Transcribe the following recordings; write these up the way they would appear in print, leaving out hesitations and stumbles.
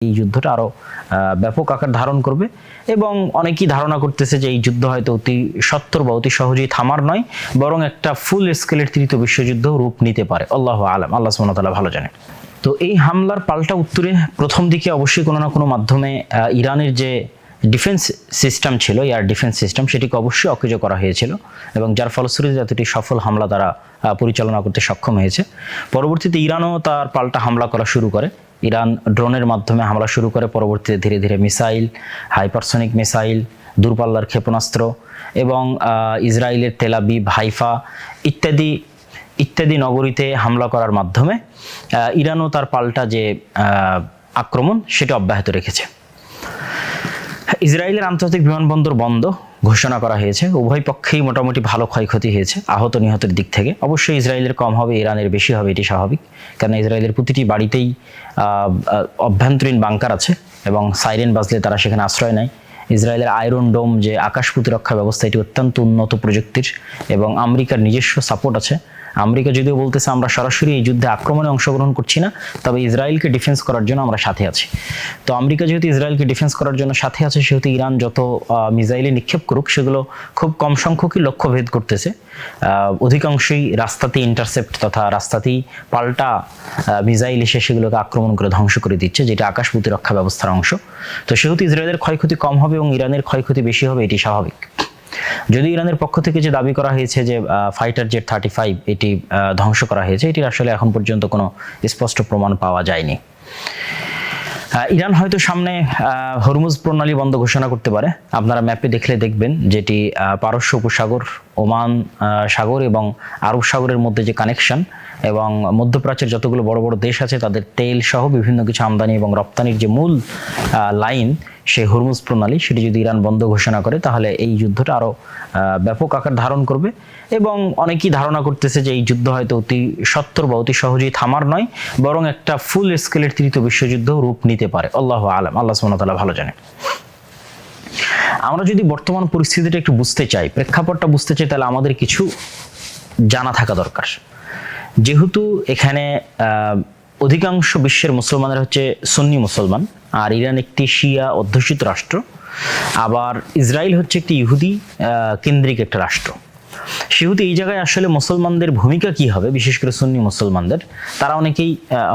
এই যুদ্ধটা আরো ব্যাপক আকার ধারণ করবে এবং অনেকেই ধারণা করতেছে যে এই যুদ্ধ হয়তো অতি সত্বর বা অতি সহজেই থামার নয়, বরং একটা ফুল স্কেলের তৃতীয় বিশ্বযুদ্ধ রূপ নিতে পারে। আল্লাহু আলাম, আল্লাহ সুবহানাহু ওয়া তাআলা ভালো জানেন। তো এই হামলার পাল্টা উত্তরে প্রথম দিকে অবশ্যই কোনো না কোনো মাধ্যমে ইরানের যে ডিফেন্স সিস্টেম ছিল, এয়ার ডিফেন্স সিস্টেম, সেটিকে অবশ্যই অকেজো করা হয়েছিল এবং যার ফলশ্রুতিতে এতটি সফল হামলা তারা পরিচালনা করতে সক্ষম হয়েছে। পরবর্তীতে ইরানও তার পাল্টা হামলা করা শুরু করে। ইরান ড্রোনের মাধ্যমে হামলা শুরু করে, পরবর্তীতে ধীরে ধীরে মিসাইল, হাইপারসনিক মিসাইল, দূরপাল্লার ক্ষেপণাস্ত্র এবং ইসরায়েলের তেল আবিব, হাইফা ইত্যাদি নগরীতে হামলা করার মাধ্যমে ইরানও তার পাল্টা যে আক্রমণ সেটা অব্যাহত রেখেছে। ইসরায়েলের আন্তর্জাতিক বিমানবন্দর বন্ধ ঘোষণা করা হয়েছে। উভয় পক্ষেই মোটামুটি ভালো ক্ষয়ক্ষতি হয়েছে আহত নিহতের দিক থেকে। অবশ্যই ইসরায়েলের কম হবে, ইরানের বেশি হবে, এটি স্বাভাবিক, কারণ ইসরায়েলের প্রতিটি বাড়িতেই অভ্যন্তরীণ বাংকার আছে এবং সাইরেন বাজলে তারা সেখানে আশ্রয় নেয়। ইসরায়েলের আয়রন ডোম যে আকাশ প্রতিরক্ষা ব্যবস্থা, এটি অত্যন্ত উন্নত প্রযুক্তির এবং আমেরিকার নিজস্ব সাপোর্ট আছে। আমেরিকা যদিও বলতেছে আমরা সরাসরি এই যুদ্ধে আক্রমণে অংশগ্রহণ করছি না, তবে ইসরায়েলকে ডিফেন্স করার জন্য আমরা সাথে আছি। তো আমেরিকা যেহেতু ইসরায়েলকে ডিফেন্স করার জন্য সাথে আছে, সেহেতু ইরান যত মিসাইলে নিক্ষেপ করুক সেগুলো খুব কম সংখ্যকই লক্ষ্যভেদ করতেছে। অধিকাংশই রাস্তাতে ইন্টারসেপ্ট তথা রাস্তাতেই পাল্টা মিসাইল এসে সেগুলোকে আক্রমণ করে ধ্বংস করে দিচ্ছে, যেটা আকাশ প্রতিরক্ষা ব্যবস্থার অংশ। তো সেহেতু ইসরায়েলের ক্ষয়ক্ষতি কম হবে এবং ইরানের ক্ষয়ক্ষতি বেশি হবে, এটি স্বাভাবিক। যদি ইরানের পক্ষ থেকে যে দাবি করা হয়েছে যে ফাইটার জেট 35 এটি ধ্বংস করা হয়েছে, এটির আসলে এখন পর্যন্ত কোনো স্পষ্ট প্রমাণ পাওয়া যায়নি। ইরান হয়তো সামনে হরমুজ প্রণালী বন্ধ ঘোষণা করতে পারে। আপনারা ম্যাপে দেখলে দেখবেন যেটি পারস্য উপসাগর, ওমান সাগর এবং আরব সাগরের মধ্যে যে কানেকশন এবং মধ্যপ্রাচ্যের যতগুলো বড় বড় দেশ আছে তাদের তেল সহ বিভিন্ন কিছু আমদানি এবং রপ্তানির যে মূল লাইন, সেই হরমুজ প্রণালী, সেটি যদি ইরান বন্ধ ঘোষণা করে তাহলে এই যুদ্ধটা আরো ব্যাপক আকার ধারণ করবে এবং অনেকেই ধারণা করতেছে যে এই যুদ্ধ হয়তো অতি সত্বর বা অতি সহজেই থামার নয়, বরং একটা ফুল স্কেলের তৃতীয় বিশ্বযুদ্ধ রূপ নিতে পারে। আল্লাহু আলাম, আল্লাহ সুবহানাহু ওয়া তাআলা ভালো জানেন। আমরা যদি বর্তমান পরিস্থিতিটা একটু বুঝতে চাই, প্রেক্ষাপটটা বুঝতে চাই, তাহলে আমাদের কিছু জানা থাকা দরকার। যেহেতু এখানে অধিকাংশ বিশ্বের মুসলমানের হচ্ছে সুন্নি মুসলমান, আর ইরান একটি শিয়া অধ্যুষিত রাষ্ট্র, আবার ইসরায়েল হচ্ছে একটি ইহুদি কেন্দ্রিক একটা রাষ্ট্র। সেহেতু এই জায়গায় আসলে মুসলমানদের ভূমিকা কি হবে, বিশেষ করে সুন্নি মুসলমানদের, তারা অনেকেই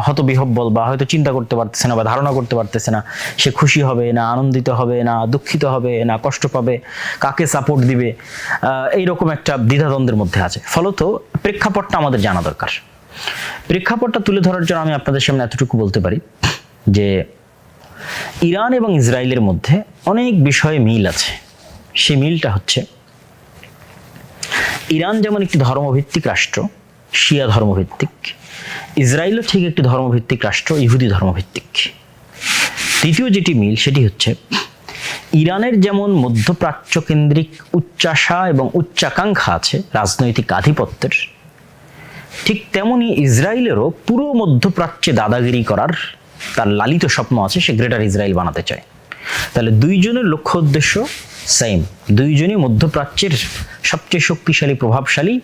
হতবিহ্বল বা হয়তো চিন্তা করতে পারতেছে না বা ধারণা করতে পারতেছে না সে খুশি হবে না আনন্দিত হবে না দুঃখিত হবে না কষ্ট পাবে, কাকে সাপোর্ট দিবে, এইরকম একটা দ্বিধাদ্বন্দ্বের মধ্যে আছে। ফলত প্রেক্ষাপটটা আমাদের জানা দরকার। প্রেক্ষাপটটা তুলে ধরার জন্য আমি আপনাদের সামনে এতটুকু বলতে পারি যে ইরান এবং ইসরায়েলের মধ্যে অনেক বিষয়ে মিল আছে। সেই মিলটা হচ্ছে, ইরান যেমন একটি ধর্মভিত্তিক রাষ্ট্র, শিয়া ধর্মভিত্তিক, ইসরায়েলও ঠিক একটি ধর্মভিত্তিক রাষ্ট্র, ইহুদি ধর্মভিত্তিক। তৃতীয় যেটি মিল সেটি হচ্ছে ইরানের যেমন মধ্যপ্রাচ্য কেন্দ্রিক উচ্চাশা এবং উচ্চাকাঙ্ক্ষা আছে রাজনৈতিক আধিপত্যের, ঠিক তেমনি ইসরায়েলেরও পুরো মধ্যপ্রাচ্যে দাদাগিরি করার তার লালিত স্বপ্ন আছে, সে গ্রেটার ইসরায়েল বানাতে চায়। তাহলে দুইজনের লক্ষ্য উদ্দেশ্য সেম, দুইজনই মধ্যপ্রাচ্যের সবচেয়ে শক্তিশালী প্রভাবশালী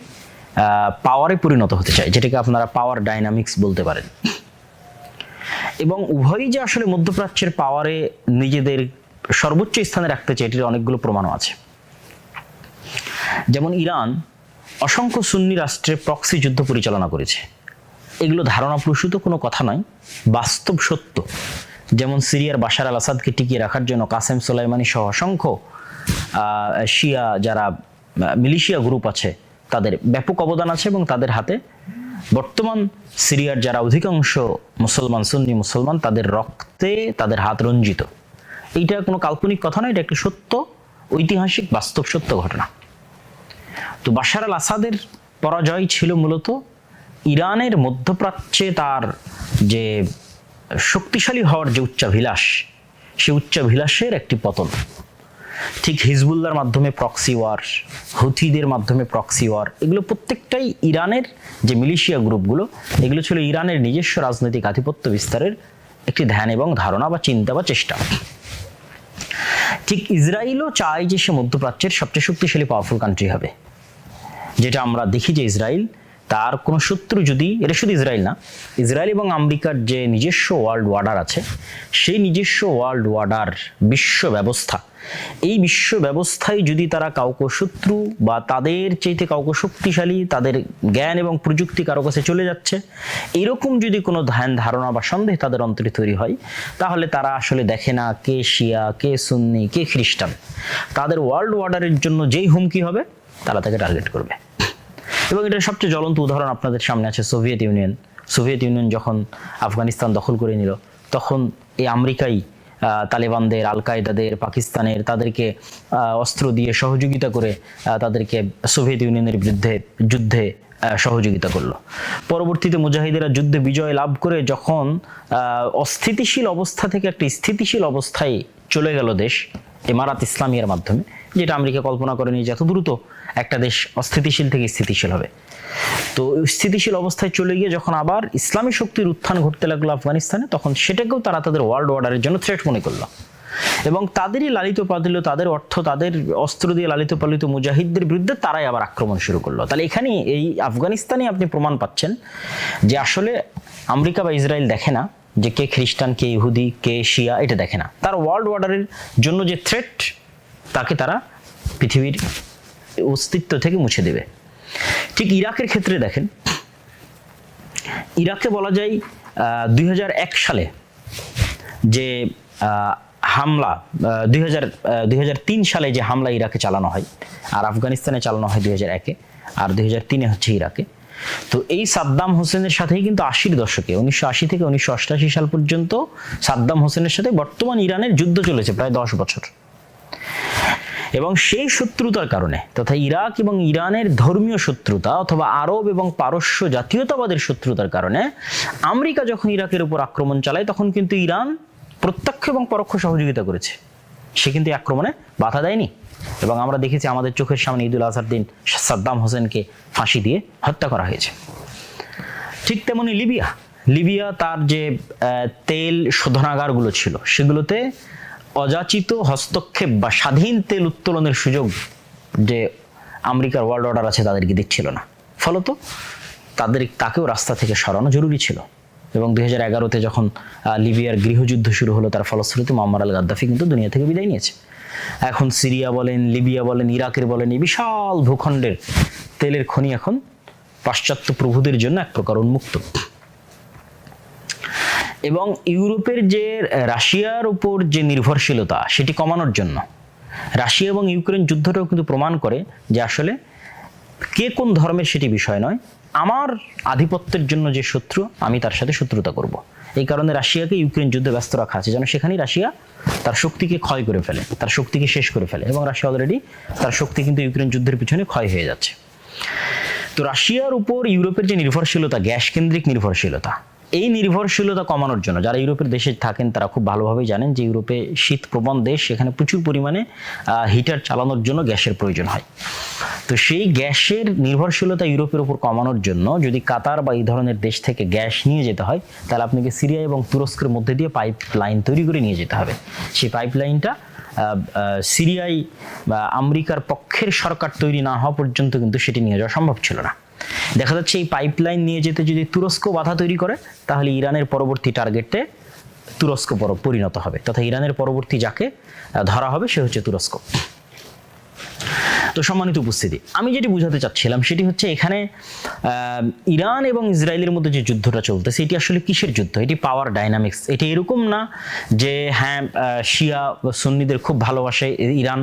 পাওয়ারে পরিণত হতে চায়, যেটাকে আপনারা পাওয়ার ডাইনামিক্স বলতে পারেন। এবং উভয়ই যে আসলে মধ্যপ্রাচ্যের পাওয়ারে নিজেদের সর্বোচ্চ স্থানে রাখতে চায়, এটির অনেকগুলো প্রমাণও আছে। যেমন ইরান অসংখ্য সুন্নি রাষ্ট্রে প্রক্সি যুদ্ধ পরিচালনা করেছে, এগুলো ধারণাপ্রসূত কোনো কথা নয়, বাস্তব সত্য। যেমন সিরিয়ার বাশার আল আসাদকে টিকিয়ে রাখার জন্য কাসেম সোলাইমানি সহ অসংখ্য শিয়া যারা মিলিশিয়া গ্রুপ আছে তাদের ব্যাপক অবদান আছে এবং তাদের হাতে বর্তমান সিরিয়ার যারা অধিকাংশ মুসলমান, সুন্নি মুসলমান, তাদের রক্তে তাদের হাত রঞ্জিত। এইটা কোনো কাল্পনিক কথা নয়, এটা একটা সত্য, ঐতিহাসিক বাস্তব সত্য ঘটনা। তো বাশার আল আসাদের পরাজয় ছিল মূলত ইরানের মধ্যপ্রাচ্যে তার যে শক্তিশালী হওয়ার যে উচ্চাভিলাষ, সে উচ্চাভিলাষের একটি পতন। ঠিক হিজবুল্লাহর মাধ্যমে প্রক্সি ওয়ার, হুথিদের মাধ্যমে প্রক্সি ওয়ার, এগুলো প্রত্যেকটাই ইরানের যে মিলিশিয়া গ্রুপগুলো, এগুলো ছিল ইরানের নিজস্ব রাজনৈতিক আধিপত্য বিস্তারের একটি ধ্যান এবং ধারণা বা চিন্তা বা চেষ্টা। ঠিক ইসরায়েলও চায় যে সে মধ্যপ্রাচ্যের সবচেয়ে শক্তিশালী পাওয়ারফুল কান্ট্রি হবে, যেটা আমরা দেখি যে ইসরায়েল তার কোনো শত্রু যদি, এটা শুধু ইসরায়েল না, ইসরায়েল এবং আমেরিকার যে নিজস্ব ওয়ার্ল্ড অর্ডার আছে, সেই নিজস্ব ওয়ার্ল্ড অর্ডার বিশ্ব ব্যবস্থা, এই বিশ্ব ব্যবস্থায় যদি তারা কাউকে শত্রু বা তাদের চাইতে কাউকে শক্তিশালী, তাদের জ্ঞান এবং প্রযুক্তি কারো কাছে চলে যাচ্ছে, এরকম যদি কোনো ধ্যান ধারণা বা সন্দেহ তাদের অন্তরে তৈরি হয়, তাহলে তারা আসলে দেখে না কে শিয়া, কে সুন্নি, কে খ্রিস্টান। তাদের ওয়ার্ল্ড অর্ডারের জন্য যেই হুমকি হবে তারা তাকে টার্গেট করবে। এবং এটার সবচেয়ে জ্বলন্ত উদাহরণ আপনাদের সামনে আছে সোভিয়েত ইউনিয়ন। সোভিয়েত ইউনিয়ন যখন আফগানিস্তান দখল করে নিল, তখন এই আমেরিকাই তালেবানদের, আল কায়দাদের, পাকিস্তানের, তাদেরকে অস্ত্র দিয়ে সহযোগিতা করে তাদেরকে সোভিয়েত ইউনিয়নের বিরুদ্ধে যুদ্ধে সহযোগিতা করলো। পরবর্তীতে মুজাহিদেরা যুদ্ধে বিজয় লাভ করে যখন অস্থিতিশীল অবস্থা থেকে একটা স্থিতিশীল অবস্থায় চলে গেল দেশ ইমারাত ইসলামিয়ার মাধ্যমে, যেটা আমেরিকা কল্পনা করেনি যে এত দ্রুত একটা দেশ অস্থিতিশীল থেকে স্থিতিশীল হবে। তো স্থিতিশীল অবস্থায় চলে গিয়ে যখন আবার ইসলামী শক্তির উত্থান ঘটতে লাগলো আফগানিস্তানে, তখন সেটাকেও তারা তাদের ওয়ার্ল্ড অর্ডারের জন্য থ্রেট মনে করলো। এবং তাদেরই লালিত পালিত, তাদের অর্থ, তাদের অস্ত্র দিয়ে লালিত পালিত মুজাহিদদের বিরুদ্ধে তারাই আবার আক্রমণ শুরু করলো। তাহলে এখানে এই আফগানিস্তানে আপনি প্রমাণ পাচ্ছেন যে আসলে আমেরিকা বা ইসরায়েল দেখে না যে কে খ্রিস্টান, কে ইহুদি, কে শিয়া, এটা দেখে না। তার ওয়ার্ল্ড অর্ডারের জন্য যে থ্রেট, তাকে তারা পৃথিবীর অস্তিত্ব থেকে মুছে দেবে। ঠিক ইরাকের ক্ষেত্রে দেখেন, ইরাকে বলা যায় 2001 সালে যে হামলা, 2003 সালে যে হামলা ইরাকে চালানো হয়, আর আফগানিস্তানে চালানো হয় 2001-এ, আর 2003-এ হচ্ছে ইরাকে। তো এই সাদ্দাম হোসেনের সাথেই কিন্তু 80-র দশকে, 1980 থেকে 1988 সাল পর্যন্ত সাদ্দাম হোসেনের সাথে বর্তমান ইরানের যুদ্ধ চলেছে প্রায় 10 বছর। এবং সেই শত্রুতার কারণে, তথা ইরাক এবং ইরানের ধর্মীয় শত্রুতা অথবা আরব এবং পারস্য জাতীয়তাবাদের শত্রুতার কারণে আমেরিকা যখন ইরাকের উপর আক্রমণ চালায়, তখন কিন্তু ইরান প্রত্যক্ষ এবং পরোক্ষ সহযোগিতা করেছে। সে কিন্তু আক্রমণে বাধা দেয়নি। এবং আমরা দেখেছি আমাদের চোখের সামনে ঈদুল আজহার দিন সাদ্দাম হোসেনকে ফাঁসি দিয়ে হত্যা করা হয়েছে। ঠিক তেমনি লিবিয়া তার যে তেল শোধনাগারগুলো ছিল, সেগুলোতে অযাচিত হস্তক্ষেপ বা স্বাধীন তেল উত্তোলনের সুযোগ যে আমেরিকার ওয়ার্ল্ড অর্ডার আছে তাদেরকে দিচ্ছিল না। ফলত তাকেও রাস্তা থেকে সরানো জরুরি ছিল। এবং 2011-তে যখন লিবিয়ার গৃহযুদ্ধ শুরু হলো, তার ফলশ্রুতিতে মুআম্মার আল গাদ্দাফি কিন্তু দুনিয়া থেকে বিদায় নিয়েছে। এখন সিরিয়া বলেন, লিবিয়া বলেন, ইরাকের বলেন, এই বিশাল ভূখণ্ডের তেলের খনি এখন পাশ্চাত্য প্রভুদের জন্য এক প্রকার উন্মুক্ত। এবং ইউরোপের যে রাশিয়ার উপর যে নির্ভরশীলতা, সেটি কমানোর জন্য রাশিয়া এবং ইউক্রেন যুদ্ধটাও কিন্তু প্রমাণ করে যে আসলে কে কোন ধর্মের সেটি বিষয় নয়, আমার আধিপত্যের জন্য যে শত্রু, আমি তার সাথে শত্রুতা করব। এই কারণে রাশিয়াকে ইউক্রেন যুদ্ধে ব্যস্ত রাখা আছে, যেন সেখানেই রাশিয়া তার শক্তিকে ক্ষয় করে ফেলে, তার শক্তিকে শেষ করে ফেলে। এবং রাশিয়া অলরেডি তার শক্তি কিন্তু ইউক্রেন যুদ্ধের পিছনে ক্ষয় হয়ে যাচ্ছে। তো রাশিয়ার উপর ইউরোপের যে নির্ভরশীলতা, গ্যাস কেন্দ্রিক নির্ভরশীলতা, এই নির্ভরশীলতা কমানোর জন্য যারা ইউরোপের দেশে থাকেন তারা খুব ভালোভাবেই জানেন যে ইউরোপে শীতপ্রবণ দেশ, সেখানে প্রচুর পরিমাণে হিটার চালানোর জন্য গ্যাসের প্রয়োজন হয়। তো সেই গ্যাসের নির্ভরশীলতা ইউরোপের উপর কমানোর জন্য যদি কাতার বা এই ধরনের দেশ থেকে গ্যাস নিয়ে যেতে হয়, তাহলে আপনাকে সিরিয়া এবং তুরস্কের মধ্যে দিয়ে পাইপ লাইন তৈরি করে নিয়ে যেতে হবে। সেই পাইপ লাইনটা সিরিয়ায় বা আমেরিকার পক্ষের সরকার তৈরি না হওয়া পর্যন্ত কিন্তু সেটি নিয়ে যাওয়া সম্ভব ছিল না। দেখা যাচ্ছে এই পাইপলাইন নিয়ে যেতে যদি তুরস্ক বাধা তৈরি করে, তাহলে ইরানের পরবর্তী টার্গেটে তুরস্ক পরিণত হবে, তথা ইরানের পরবর্তী যাকে ধরা হবে সে হচ্ছে তুরস্ক। তো সম্মানিত উপস্থিতি, আমি যেটি বুঝাতে চাচ্ছিলাম সেটি হচ্ছে এখানে ইরান এবং ইসরায়েলের মধ্যে যে যুদ্ধটা চলতেছে, এটি আসলে কিসের যুদ্ধ? এটি পাওয়ার ডাইনামিক্স। এটি এরকম না যে হ্যাঁ শিয়া সুন্নিদের খুব ভালোবাসে ইরান,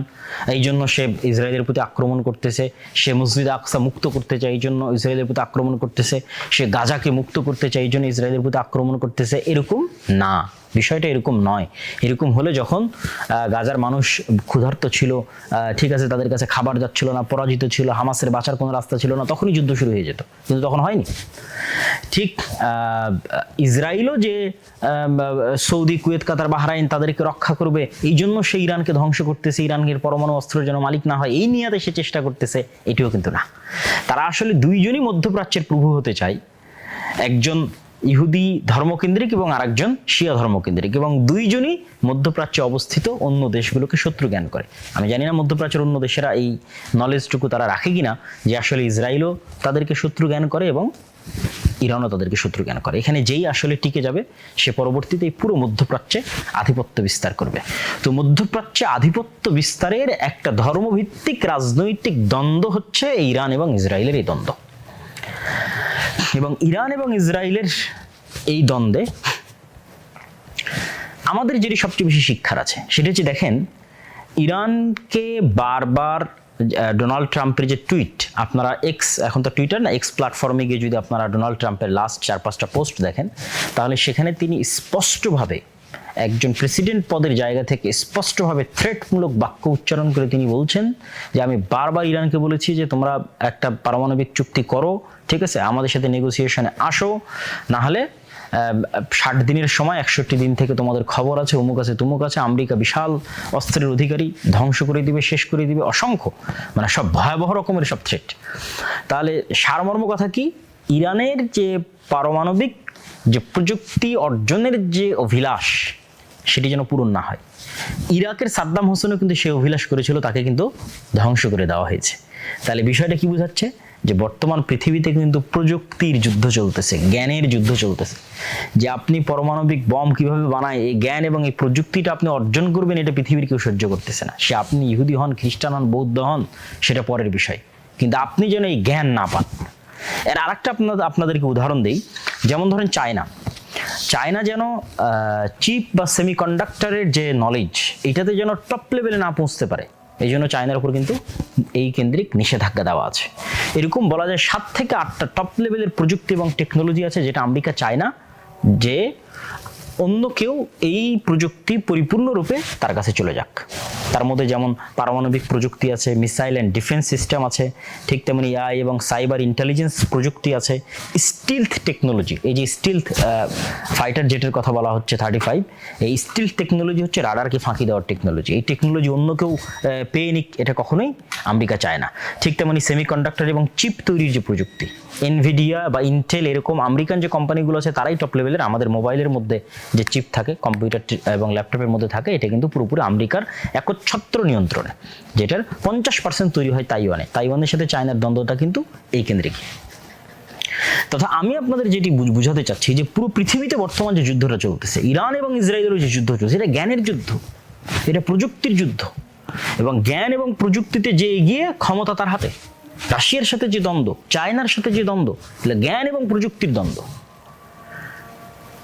এই জন্য সে ইসরায়েলের প্রতি আক্রমণ করতেছে, সে মসজিদ আকসা মুক্ত করতে চায় এই জন্য ইসরায়েলের প্রতি আক্রমণ করতেছে, সে গাজাকে মুক্ত করতে চায় এই জন্য ইসরায়েলের প্রতি আক্রমণ করতেছে, এরকম না। বিষয়টা এরকম নয়। এরকম হলে যখন গাজার মানুষ ক্ষুধার্ত ছিল, ঠিক আছে, তাদের কাছে খাবার যাচ্ছিল না, পরাজিত ছিল, হামাসের বাঁচার কোনো রাস্তা ছিল না, তখনই যুদ্ধ শুরু হয়ে যেত, কিন্তু তখন হয়নি। ঠিক ইসরায়েলও যে সৌদি, কুয়েত, কাতার, বাহরাইন তাদেরকে রক্ষা করবে এই জন্য সে ইরানকে ধ্বংস করতেছে, ইরানের পরমাণু অস্ত্রের যেন মালিক না হয় এই নিয়াতে সে চেষ্টা করতেছে, এটিও কিন্তু না। তারা আসলে দুইজনই মধ্যপ্রাচ্যের প্রভু হতে চায়। একজন ইহুদি ধর্মকেন্দ্রিক এবং আরেকজন শিয়া ধর্মকেন্দ্রিক, এবং দুইজনই মধ্যপ্রাচ্যে অবস্থিত অন্য দেশগুলোকে শত্রু জ্ঞান করে। আমি জানি না মধ্যপ্রাচ্যের অন্য দেশেরা এই নলেজটুকু তারা রাখে কিনা যে আসলে ইসরায়েলও তাদেরকে শত্রু জ্ঞান করে এবং ইরানও তাদেরকে শত্রু জ্ঞান করে। এখানে যেই আসলে টিকে যাবে সে পরবর্তীতে এই পুরো মধ্যপ্রাচ্যে আধিপত্য বিস্তার করবে। তো মধ্যপ্রাচ্যে আধিপত্য বিস্তারের একটা ধর্মভিত্তিক রাজনৈতিক দ্বন্দ্ব হচ্ছে ইরান এবং ইসরায়েলের এই দ্বন্দ্ব। এবং ইরান এবং ইসরায়েলের এই দ্বন্দ্বে আমাদের যেটি সবচেয়ে বেশি শিক্ষার আছে সেটা হচ্ছে, দেখেন ইরানকে বারবার ডোনাল্ড ট্রাম্পের যে টুইট, আপনারা এক্স, এখন তো টুইটার না, এক্স প্ল্যাটফর্মে গিয়ে যদি আপনারা ডোনাল্ড ট্রাম্পের লাস্ট 4-5টা পোস্ট দেখেন, তাহলে সেখানে তিনি স্পষ্টভাবে একজন প্রেসিডেন্ট পদের জায়গা থেকে স্পষ্টভাবে থ্রেটমূলক বাক্য উচ্চারণ করে তিনি বলছেন যে আমি বারবার ইরানকে বলেছি যে তোমরা একটা পারমাণবিক চুক্তি করো, ঠিক আছে, আমাদের সাথে নেগোসিয়েশনে আসো, না হলে 60 দিনের সময় 61 দিন থেকে তোমাদের খবর আছে, অমুক আছে তুমুক আছে, আমেরিকা বিশাল অস্ত্রের অধিকারী, ধ্বংস করে দিবে, শেষ করে দিবে, অসংখ্য, মানে সব ভয়াবহ রকমের সব থ্রেট। তাহলে সারমর্ম কথা কি, ইরানের যে পারমাণবিক যে প্রযুক্তি অর্জনের যে অভিলাষ সেটি যেন পূরণ না হয়। ইরাকের সাদ্দাম হোসেনও কিন্তু সে অভিলাষ করেছিল, তাকে কিন্তু ধ্বংস করে দেওয়া হয়েছে। তাহলে বিষয়টা কি বোঝাচ্ছে, যে বর্তমান পৃথিবীতে কিন্তু প্রযুক্তির যুদ্ধ চলতেছে, জ্ঞানের যুদ্ধ চলতেছে, যে আপনি পারমাণবিক বম কিভাবে বানায় এই জ্ঞান এবং এই প্রযুক্তিটা আপনি অর্জন করবেন, এটা পৃথিবীর কেউ সহ্য করতেছে না। সে আপনি ইহুদি হন, খ্রিস্টান হন, বৌদ্ধ হন, সেটা পরের বিষয়, কিন্তু আপনি যেন এই জ্ঞান না পান। এর আরেকটা আপনাদেরকে উদাহরণ দেই, যেমন ধরেন চায়না যেন চিপ বা সেমিকন্ডাক্টরের যে নলেজ, এটাতে যেন টপ লেভেলে না পৌঁছতে পারে, এই জন্য চায়নার উপর কিন্তু এই কেন্দ্রিক নিষেধাজ্ঞা দেওয়া আছে। এরকম বলা যায় 7 থেকে 8টা টপ লেভেলের প্রযুক্তি এবং টেকনোলজি আছে যেটা আমেরিকা চায় না যে অন্য কেউ এই প্রযুক্তি পরিপূর্ণরূপে তার কাছে চলে যাক। তার মধ্যে যেমন পারমাণবিক প্রযুক্তি আছে, মিসাইল অ্যান্ড ডিফেন্স সিস্টেম আছে, ঠিক তেমনি এআই এবং সাইবার ইন্টেলিজেন্স প্রযুক্তি আছে, স্টিলথ টেকনোলজি, এই যে স্টিলথ ফাইটার জেটের কথা বলা হচ্ছে 35, এই স্টিলথ টেকনোলজি হচ্ছে রাডারকে ফাঁকি দেওয়ার টেকনোলজি। এই টেকনোলজি অন্য কেউ পেয়ে নিক, এটা কখনোই আমেরিকা চায় না। ঠিক তেমনি সেমিকন্ডাক্টর এবং চিপ তৈরির যে প্রযুক্তি, এনভিডিয়া বা ইন্টেল এরকম আমেরিকান যে কোম্পানিগুলো আছে তারাই টপ লেভেলের। আমাদের মোবাইলের মধ্যে যে চিপ থাকে, কম্পিউটার এবং ল্যাপটপের মধ্যে থাকে, এটা কিন্তু পুরোপুরি আমেরিকার একচ্ছত্র নিয়ন্ত্রণে, যেটার 50% তৈরি হয় তাইওয়ানের সাথে চায়নার দ্বন্দ্বটা কিন্তু এই কেন্দ্রিক। তথা আমি আপনাদের যেটি বুঝাতে চাচ্ছি যে পুরো পৃথিবীতে বর্তমান যে যুদ্ধটা চলতেছে, ইরান এবং ইসরায়েলের যে যুদ্ধ চলছে, এটা জ্ঞানের যুদ্ধ, এটা প্রযুক্তির যুদ্ধ, এবং জ্ঞান এবং প্রযুক্তিতে যে এগিয়ে ক্ষমতা তার হাতে। রাশিয়ার সাথে যে দ্বন্দ্ব, চায়নার সাথে যে দ্বন্দ্ব, জ্ঞান এবং প্রযুক্তির দ্বন্দ্ব।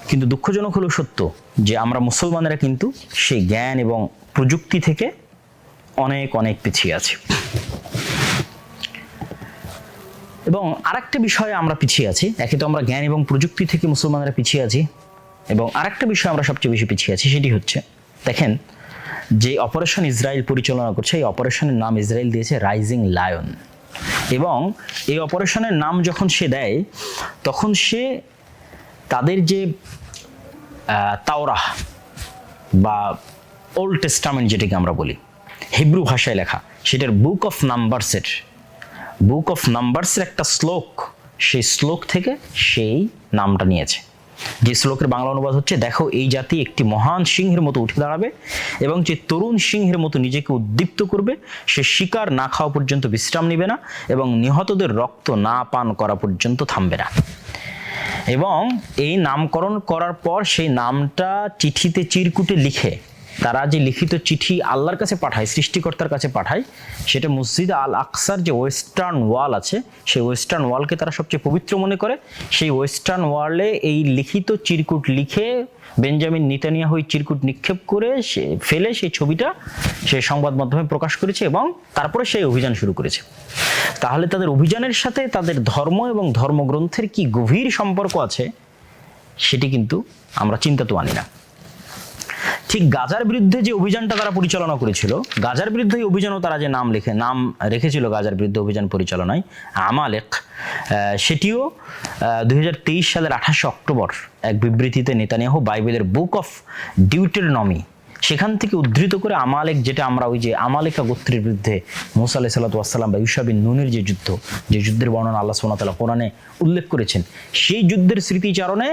কিন্তু দুঃখজনক হলো সত্য যে আমরা মুসলমানেরা কিন্তু সেই জ্ঞান এবং প্রযুক্তি থেকে অনেক অনেক পিছিয়ে আছি। এবং আরেকটা বিষয়ে আমরা পিছিয়ে আছি, একে তো আমরা জ্ঞান এবং প্রযুক্তি থেকে মুসলমানেরা পিছিয়ে আছি, এবং আরেকটা বিষয় আমরা সবচেয়ে বেশি পিছিয়ে আছি, সেটি হচ্ছে দেখেন যে অপারেশন ইসরায়েল পরিচালনা করছে, এই অপারেশনের নাম ইসরায়েল দিয়েছে রাইজিং লায়ন। এবং এই অপারেশনের নাম যখন সে দেয় তখন সে তাদের যে তাওরাহ বা ওল্ড টেস্টামেন্ট যেটাকে আমরা বলি, হিব্রু ভাষায় লেখা, সেটার বুক অফ নাম্বারসের একটা শ্লোক, সেই শ্লোক থেকে সেই নামটা নিয়েছে। যে শ্লোকের বাংলা অনুবাদ হচ্ছে, দেখো এই জাতি একটি মহান সিংহের মতো উঠে দাঁড়াবে এবং যে তরুণ সিংহের মতো নিজেকে উদ্দীপ্ত করবে, সে শিকার না খাওয়া পর্যন্ত বিশ্রাম নেবে না এবং নিহতদের রক্ত না পান করা পর্যন্ত থামবে না। এবং এই নামকরণ করার পর সেই নামটা চিঠিতে চিরকুটে লিখে তারা যে লিখিত চিঠি আল্লাহর কাছে পাঠায়, সৃষ্টিকর্তার কাছে পাঠায়, সেটা মসজিদ আল আকসার যে ওয়েস্টার্ন ওয়াল আছে, সেই ওয়েস্টার্ন ওয়ালকে তারা সবচেয়ে পবিত্র মনে করে। সেই ওয়েস্টার্ন ওয়ালে এই লিখিত চিরকুট লিখে বেঞ্জামিন নেতানিয়াহু চিরকুট নিক্ষেপ করে ফেলে সেই ছবিটা সেই সংবাদ মাধ্যমে প্রকাশ করেছে এবং তারপরে সেই অভিযান শুরু করেছে। তাহলে তাদের অভিযানের সাথে তাদের ধর্ম এবং ধর্মগ্রন্থের কি গভীর সম্পর্ক আছে সেটি কিন্তু আমরা চিন্তা তো আনি না। ঠিক গাজার বিরুদ্ধে যে অভিযানটা তারা পরিচালনা করেছিল, গাজার বিরুদ্ধে এই অভিযানও তারা যে নাম রেখেছিল গাজার বিরুদ্ধে অভিযান পরিচালনায়, আমালেক, সেটিও 2023 সালের 28 অক্টোবর এক বিবৃতিতে নেতানিয়াহু বাইবেলের বুক অফ ডিউটেরনমি সেখান থেকে উদ্ধৃত করে আমালেক, যেটা আমরা ওই যে আমালেকা গোত্রের বিরুদ্ধে মুসা আলাইহিস সালাতু ওয়াস সালাম বা ইউশা বিন নুনের যে যুদ্ধ, যে যুদ্ধের বর্ণনা আল্লাহ সুবহানাহু ওয়া তাআলা কোরআনে উল্লেখ করেছেন, সেই যুদ্ধের স্মৃতিচারণে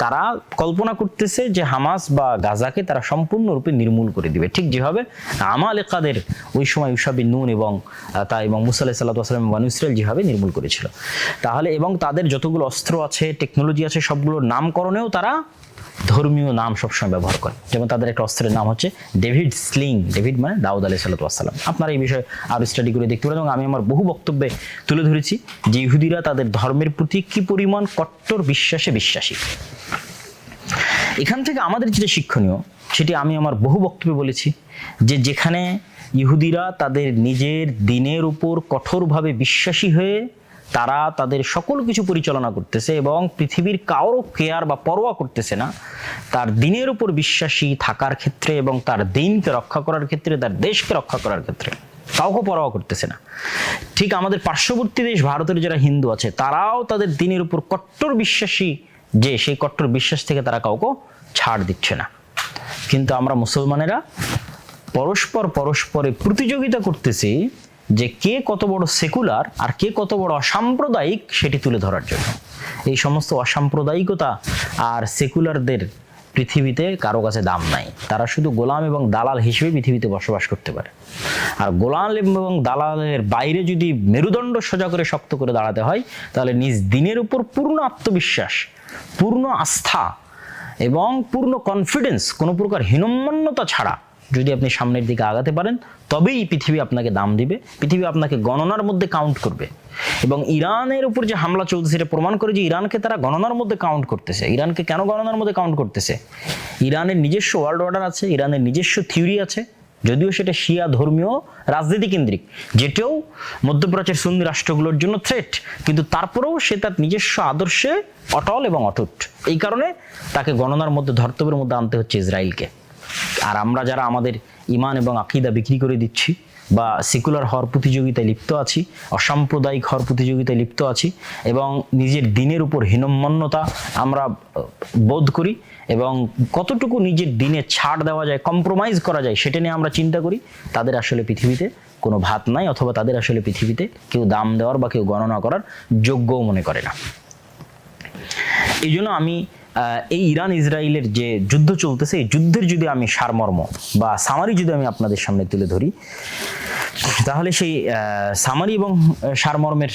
তারা কল্পনা করতেছে যে হামাস বা গাজাকে তারা সম্পূর্ণরূপে নির্মূল করে দিবে, ঠিক যেভাবে আমালেকাদের ওই সময় ইউশা বিন নুন এবং মুসা আলাইহিস সালাতু ওয়াস সালাম বনু ইসরাইল যেভাবে নির্মূল করেছিল। তাহলে এবং তাদের যতগুলো অস্ত্র আছে, টেকনোলজি আছে, সবগুলোর নামকরণেও তারা ধর্মীয় নাম সবসময় ব্যবহার করে। যেমন তাদের একটা অস্ত্রের নাম হচ্ছে ডেভিড স্লিং, ডেভিড মানে দাউদ আলাইহিস সালাতু ওয়াস সালাম। আপনারা এই বিষয়ে আরো স্টাডি করে দেখতে পারেন এবং আমি আমার বহু বক্তব্যে তুলে ধরেছি যে ইহুদিরা তাদের ধর্মের প্রতি কি পরিমাণ কট্টর বিশ্বাসী। এখান থেকে আমাদের যেটা শিক্ষণীয়, সেটি আমি আমার বহু বক্তব্যে বলেছি যে যেখানে ইহুদিরা তাদের নিজের দিনের উপর কঠোরভাবে বিশ্বাসী হয়ে তারা তাদের সকল কিছু পরিচালনা করতেছে এবং পৃথিবীর কারো কেয়ার বা পরোয়া করতেছে না, তার দিনের উপর বিশ্বাসী থাকার ক্ষেত্রে এবং তার দিনকে রক্ষা করার ক্ষেত্রে, তার দেশকে রক্ষা করার ক্ষেত্রে কাউকে পরোয়া করতেছে না। ঠিক আমাদের পার্শ্ববর্তী দেশ ভারতের যারা হিন্দু আছে, তারাও তাদের দিনের উপর কট্টর বিশ্বাসী, যে সেই কট্টর বিশ্বাস থেকে তারা কাউকে ছাড় দিচ্ছে না। কিন্তু আমরা মুসলমানেরা পরস্পরে প্রতিযোগিতা করতেছি যে কে কত বড় সেকুলার আর কে কত বড় অসাম্প্রদায়িক সেটি তুলে ধরার জন্য। এই সমস্ত অসাম্প্রদায়িকতা আর সেকুলারদের পৃথিবীতে কারো কাছে দাম নাই। তারা শুধু গোলাম এবং দালাল হিসেবে পৃথিবীতে বসবাস করতে পারে। আর গোলাম এবং দালালের বাইরে যদি মেরুদণ্ড সোজা করে শক্ত করে দাঁড়াতে হয়, তাহলে নিজ দিনের উপর পূর্ণ আত্মবিশ্বাস, পূর্ণ আস্থা এবং পূর্ণ কনফিডেন্স, কোনো প্রকার হীনম্মন্যতা ছাড়া যদি আপনি সামনের দিকে আগাতে পারেন, তবেই পৃথিবী আপনাকে দাম দিবে, পৃথিবী আপনাকে গণনার মধ্যে কাউন্ট করবে। এবং ইরানের উপর যে হামলা চলছে সেটা প্রমাণ করে যে ইরানকে তারা গণনার মধ্যে কাউন্ট করতেছে। ইরানকে কেন গণনার মধ্যে কাউন্ট করতেছে? ইরানের নিজস্ব ওয়ার্ল্ড অর্ডার আছে, ইরানের নিজস্ব থিওরি আছে, যদিও সেটা শিয়া ধর্মীয় রাজনীতি কেন্দ্রিক, যেটাও মধ্যপ্রাচ্যের সুন্নি রাষ্ট্রগুলোর জন্য থ্রেট, কিন্তু তারপরেও সে তার নিজস্ব আদর্শে অটল এবং অটুট। এই কারণে তাকে গণনার মধ্যে, ধর্তব্যের মধ্যে আনতে হচ্ছে ইসরায়েলকে। আর আমরা যারা আমাদের ইমান এবং আকীদা বিক্রি করে দিচ্ছি বা সেকুলার হওয়ার প্রতিযোগিতায় লিপ্ত আছি, অসাম্প্রদায়িক হওয়ার প্রতিযোগিতায় লিপ্ত আছি এবং নিজের দিনের উপর হীনম্মন্যতা আমরা বোধ করি এবং কতটুকু নিজের দিনে ছাড় দেওয়া যায়, কম্প্রোমাইজ করা যায়, সেটা নিয়ে আমরা চিন্তা করি, তাদের আসলে পৃথিবীতে কোনো ভাত নাই, অথবা তাদের আসলে পৃথিবীতে কেউ দাম দেওয়ার বা কেউ গণনা করার যোগ্যও মনে করে না। এই জন্য আমি এই ইরান ইসরায়েলের যে যুদ্ধ চলতেছে, এই যুদ্ধের যদি আমি সারমর্ম বা সামারি যদি আমি আপনাদের সামনে তুলে ধরি, তাহলে সেই সামারি এবং সারমর্মের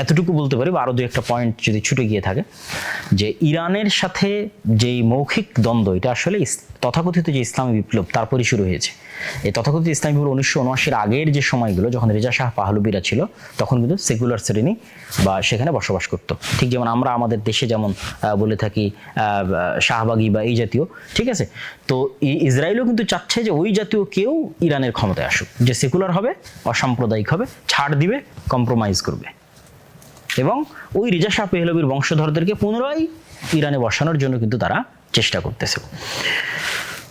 এতটুকু বলতে পারি, বা আরো দু একটা পয়েন্ট যদি ছুটে গিয়ে থাকে, যে ইরানের সাথে যেই মৌখিক দ্বন্দ্ব, এটা আসলে তথাকথিত যে ইসলামী বিপ্লব তারপরই শুরু হয়েছে। এই তথাকথিত ইসলামী বিপ্লব 1979-এর আগের যে সময়গুলো, যখন রেজা শাহ পাহলবিরা ছিল, তখন কিন্তু সেকুলার শ্রেণী বা সেখানে বসবাস করতো। ঠিক যেমন আমরা আমাদের দেশে যেমন বলে থাকি শাহবাগী বা এই জাতীয়, ঠিক আছে? তো ইসরায়েলও কিন্তু চাচ্ছে যে ওই জাতীয় কেউ ইরানের ক্ষমতায় আসুক, যে সেকুলার হবে, অসাম্প্রদায়িক হবে, ছাড় দিবে, কম্প্রোমাইজ করবে এবং ওই রেজা শাহ পাহলবির বংশধরদেরকে পুনরায় ইরানে বসানোর জন্য কিন্তু তারা চেষ্টা করতেছে।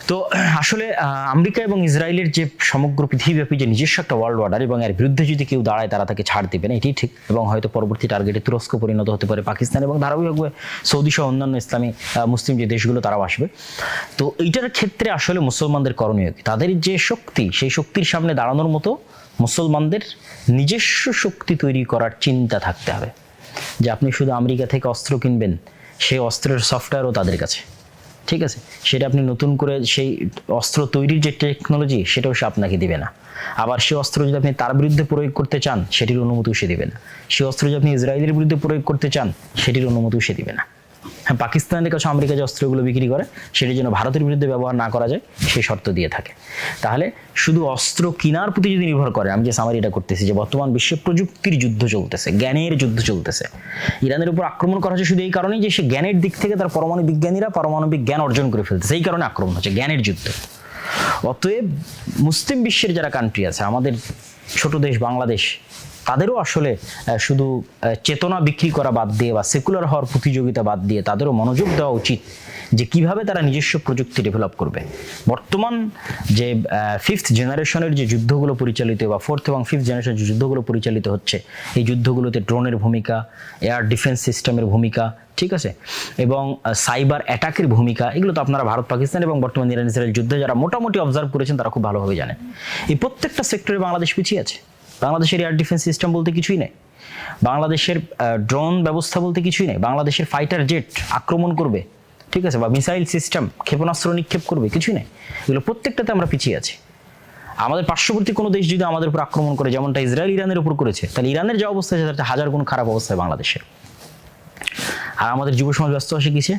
তো আসলে আমেরিকা এবং ইসরায়েলের যে সমগ্র পৃথিবীব্যাপী যে নিজস্ব একটা ওয়ার্ল্ড অর্ডার, এবং এর বিরুদ্ধে যদি কেউ দাঁড়ায় তারা তাকে ছাড় দিবে না, এটি ঠিক। এবং হয়তো পরবর্তী টার্গেটে তুরস্ক পরিণত হতে পারে, পাকিস্তান, এবং ধারাবাহিকভাবে সৌদি সহ অন্যান্য ইসলামী মুসলিম যে দেশগুলো তারাও আসবে। তো এইটার ক্ষেত্রে আসলে মুসলমানদের করণীয় কি? তাদের যে শক্তি, সেই শক্তির সামনে দাঁড়ানোর মতো মুসলমানদের নিজস্ব শক্তি তৈরি করার চিন্তা থাকতে হবে। যে আপনি শুধু আমেরিকা থেকে অস্ত্র কিনবেন, সেই অস্ত্রের সফটওয়্যারও তাদের কাছে, ঠিক আছে? সেটা আপনি নতুন করে সেই অস্ত্র তৈরির যে টেকনোলজি, সেটাও সে আপনাকে দিবে না। আবার সেই অস্ত্র যদি আপনি তার বিরুদ্ধে প্রয়োগ করতে চান, সেটির অনুমতিও সে দিবে না। সেই অস্ত্র যদি আপনি ইসরায়েলের বিরুদ্ধে প্রয়োগ করতে চান, সেটির অনুমতিও সে দিবে না। হ্যাঁ, পাকিস্তানের কাছে আমেরিকা যে অস্ত্রগুলো বিক্রি করে, সেটি যেন ভারতের বিরুদ্ধে ব্যবহার না করা যায়, সেই শর্ত দিয়ে থাকে। তাহলে শুধু অস্ত্র কেনার প্রতি যদি নির্ভর করে, আমি যে সামারিটা করতেছি, যে বর্তমান বিশ্বে প্রযুক্তির যুদ্ধ চলতেছে, জ্ঞানের যুদ্ধ চলতেছে। ইরানের উপর আক্রমণ করা হচ্ছে শুধু এই কারণেই যে সে জ্ঞানের দিক থেকে তার পরমাণু বিজ্ঞানীরা পারমাণবিক জ্ঞান অর্জন করে ফেলতেছে, এই কারণে আক্রমণ হচ্ছে, জ্ঞানের যুদ্ধ। অতএব মুসলিম বিশ্বের যারা কান্ট্রি আছে, আমাদের ছোট দেশ বাংলাদেশ, তাদেরও আসলে শুধু চেতনা বিক্রি করা বাদ দিয়ে বা সেকুলার হওয়ার প্রতিযোগিতা বাদ দিয়ে তাদেরও মনোযোগ দেওয়া উচিত যে কিভাবে তারা নিজস্ব প্রযুক্তি ডেভেলপ করবে। বর্তমান যে ফিফথ জেনারেশনের যে যুদ্ধগুলো পরিচালিত বা ফোর্থ এবং ফিফথ জেনারেশনের যে যুদ্ধগুলো পরিচালিত হচ্ছে, এই যুদ্ধগুলোতে ড্রোনের ভূমিকা, এয়ার ডিফেন্স সিস্টেমের ভূমিকা, ঠিক আছে, এবং সাইবার অ্যাটাকের ভূমিকা, এগুলো তো আপনারা ভারত পাকিস্তান এবং বর্তমান ইরান ইসরায়েল যুদ্ধে যারা মোটামুটি অবজার্ভ করেছেন তারা খুব ভালোভাবে জানেন। এই প্রত্যেকটা সেক্টরে বাংলাদেশ পিছিয়ে আছে। বাংলাদেশের এয়ার ডিফেন্স সিস্টেম বলতে কিছুই নেই, বাংলাদেশের ড্রোন ব্যবস্থা বলতে কিছুই নেই, বাংলাদেশের ফাইটার জেট আক্রমণ করবে, ঠিক আছে, বা মিসাইল সিস্টেম ক্ষেপণাস্ত্র নিক্ষেপ করবে, কিছুই নেই। এগুলো প্রত্যেকটাতে আমরা পিছিয়ে আছি। আমাদের পার্শ্ববর্তী কোনো দেশ যদি আমাদের উপর আক্রমণ করে, যেমনটা ইসরায়েল ইরানের উপর করেছে, তাহলে ইরানের যে অবস্থা আছে তার হাজার গুণ খারাপ অবস্থায় বাংলাদেশের। আর আমাদের যুব সমাজ ব্যস্ত আছে কিসে?